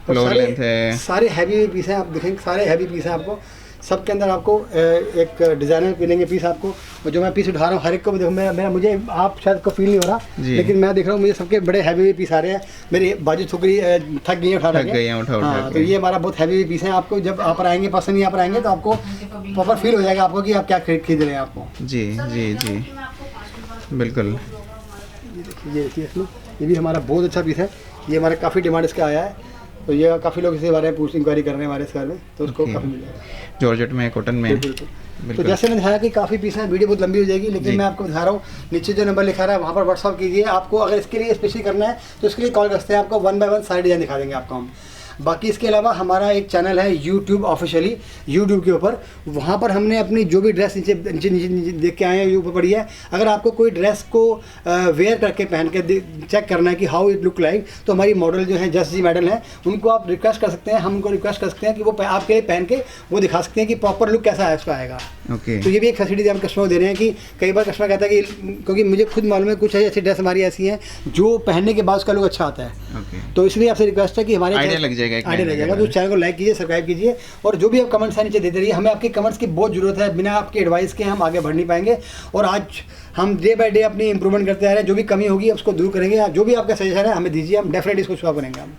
फ्लोर लेंथ है, सारे हैवी पीस हैं, आप देखेंगे सारे हैवी पीस हैं आपको, सब के अंदर आपको एक डिज़ाइनर मिलेंगे पीस आपको। और जो मैं पीस उठा रहा हूँ हर एक को देखो, मेरा मुझे आप शायद को फील नहीं हो रहा, लेकिन मैं देख रहा हूँ मुझे सबके बड़े हैवी पीस आ रहे हैं, मेरी बाजू थुकड़ी थक गई है उठा उठा। तो ये हमारा बहुत हैवी पीस है, आपको जब आप आएंगे, पसंद नहीं आप आएंगे, तो आपको प्रॉपर फील हो जाएगा आपको कि आप क्या खरीद रहे हैं आपको। जी। बिल्कुल। ये देखिए इसमें, ये भी हमारा बहुत अच्छा पीस है। ये हमारा काफ़ी डिमांड इसका आया है, तो ये काफ़ी लोग इसके बारे में पूछ इंक्वायरी कर रहे हैं हमारे इस घर में, तो उसको काफ़ी मिल जाएगा। जॉर्जेट में, कॉटन में। तो जैसे मैंने दिखाया कि काफ़ी पीस है, वीडियो बहुत लंबी हो जाएगी, लेकिन मैं आपको दिखा रहा हूँ। नीचे जो नंबर लिखा रहा है वहाँ पर व्हाट्सअप कीजिए। आपको अगर इसके लिए स्पेशली करना है तो इसके लिए कॉल करते हैं, आपको 1 बाय 1 सारे डिज़ाइन दिखा देंगे आपको हम। बाकी इसके अलावा हमारा एक चैनल है यूट्यूब ऑफिशियली, यूट्यूब के ऊपर, वहाँ पर हमने अपनी जो भी ड्रेस नीचे देख के आए हैं ऊपर पड़ी है। अगर आपको कोई ड्रेस को वेयर करके पहन के चेक करना है कि हाउ इट लुक लाइक, तो हमारी मॉडल जो है जस्ट जी मैडल है, उनको आप रिक्वेस्ट कर सकते हैं, हम उनको रिक्वेस्ट कर सकते हैं कि वो आपके लिए पहन के वो दिखा सकते हैं कि प्रॉपर लुक कैसा है उसका आएगा। ओके। तो ये भी एक फैसिलिटी हम कस्टमर को दे रहे हैं कि कई बार कस्टमर कहता है कि क्योंकि मुझे खुद मालूम है कुछ ऐसी ड्रेस हमारी ऐसी हैं जो पहनने के बाद उसका लुक अच्छा आता है। ओके। तो इसलिए आपसे रिक्वेस्ट है कि हमारे आइडिया लग जाएगा, तो चैनल को लाइक कीजिए, सब्सक्राइब कीजिए, और जो भी आप कमेंट्स हैं नीचे देते रहिए। हमें आपके कमेंट्स की बहुत जरूरत है, बिना आपके एडवाइस के हम आगे बढ़ नहीं पाएंगे। और आज हम डे बाय डे अपनी इंप्रूवमेंट करते आ रहे हैं, जो भी कमी होगी उसको दूर करेंगे। जो भी आपका सजेशन है हमें दीजिए, हम डेफिनेटली इसको स्वॉप करेंगे हम।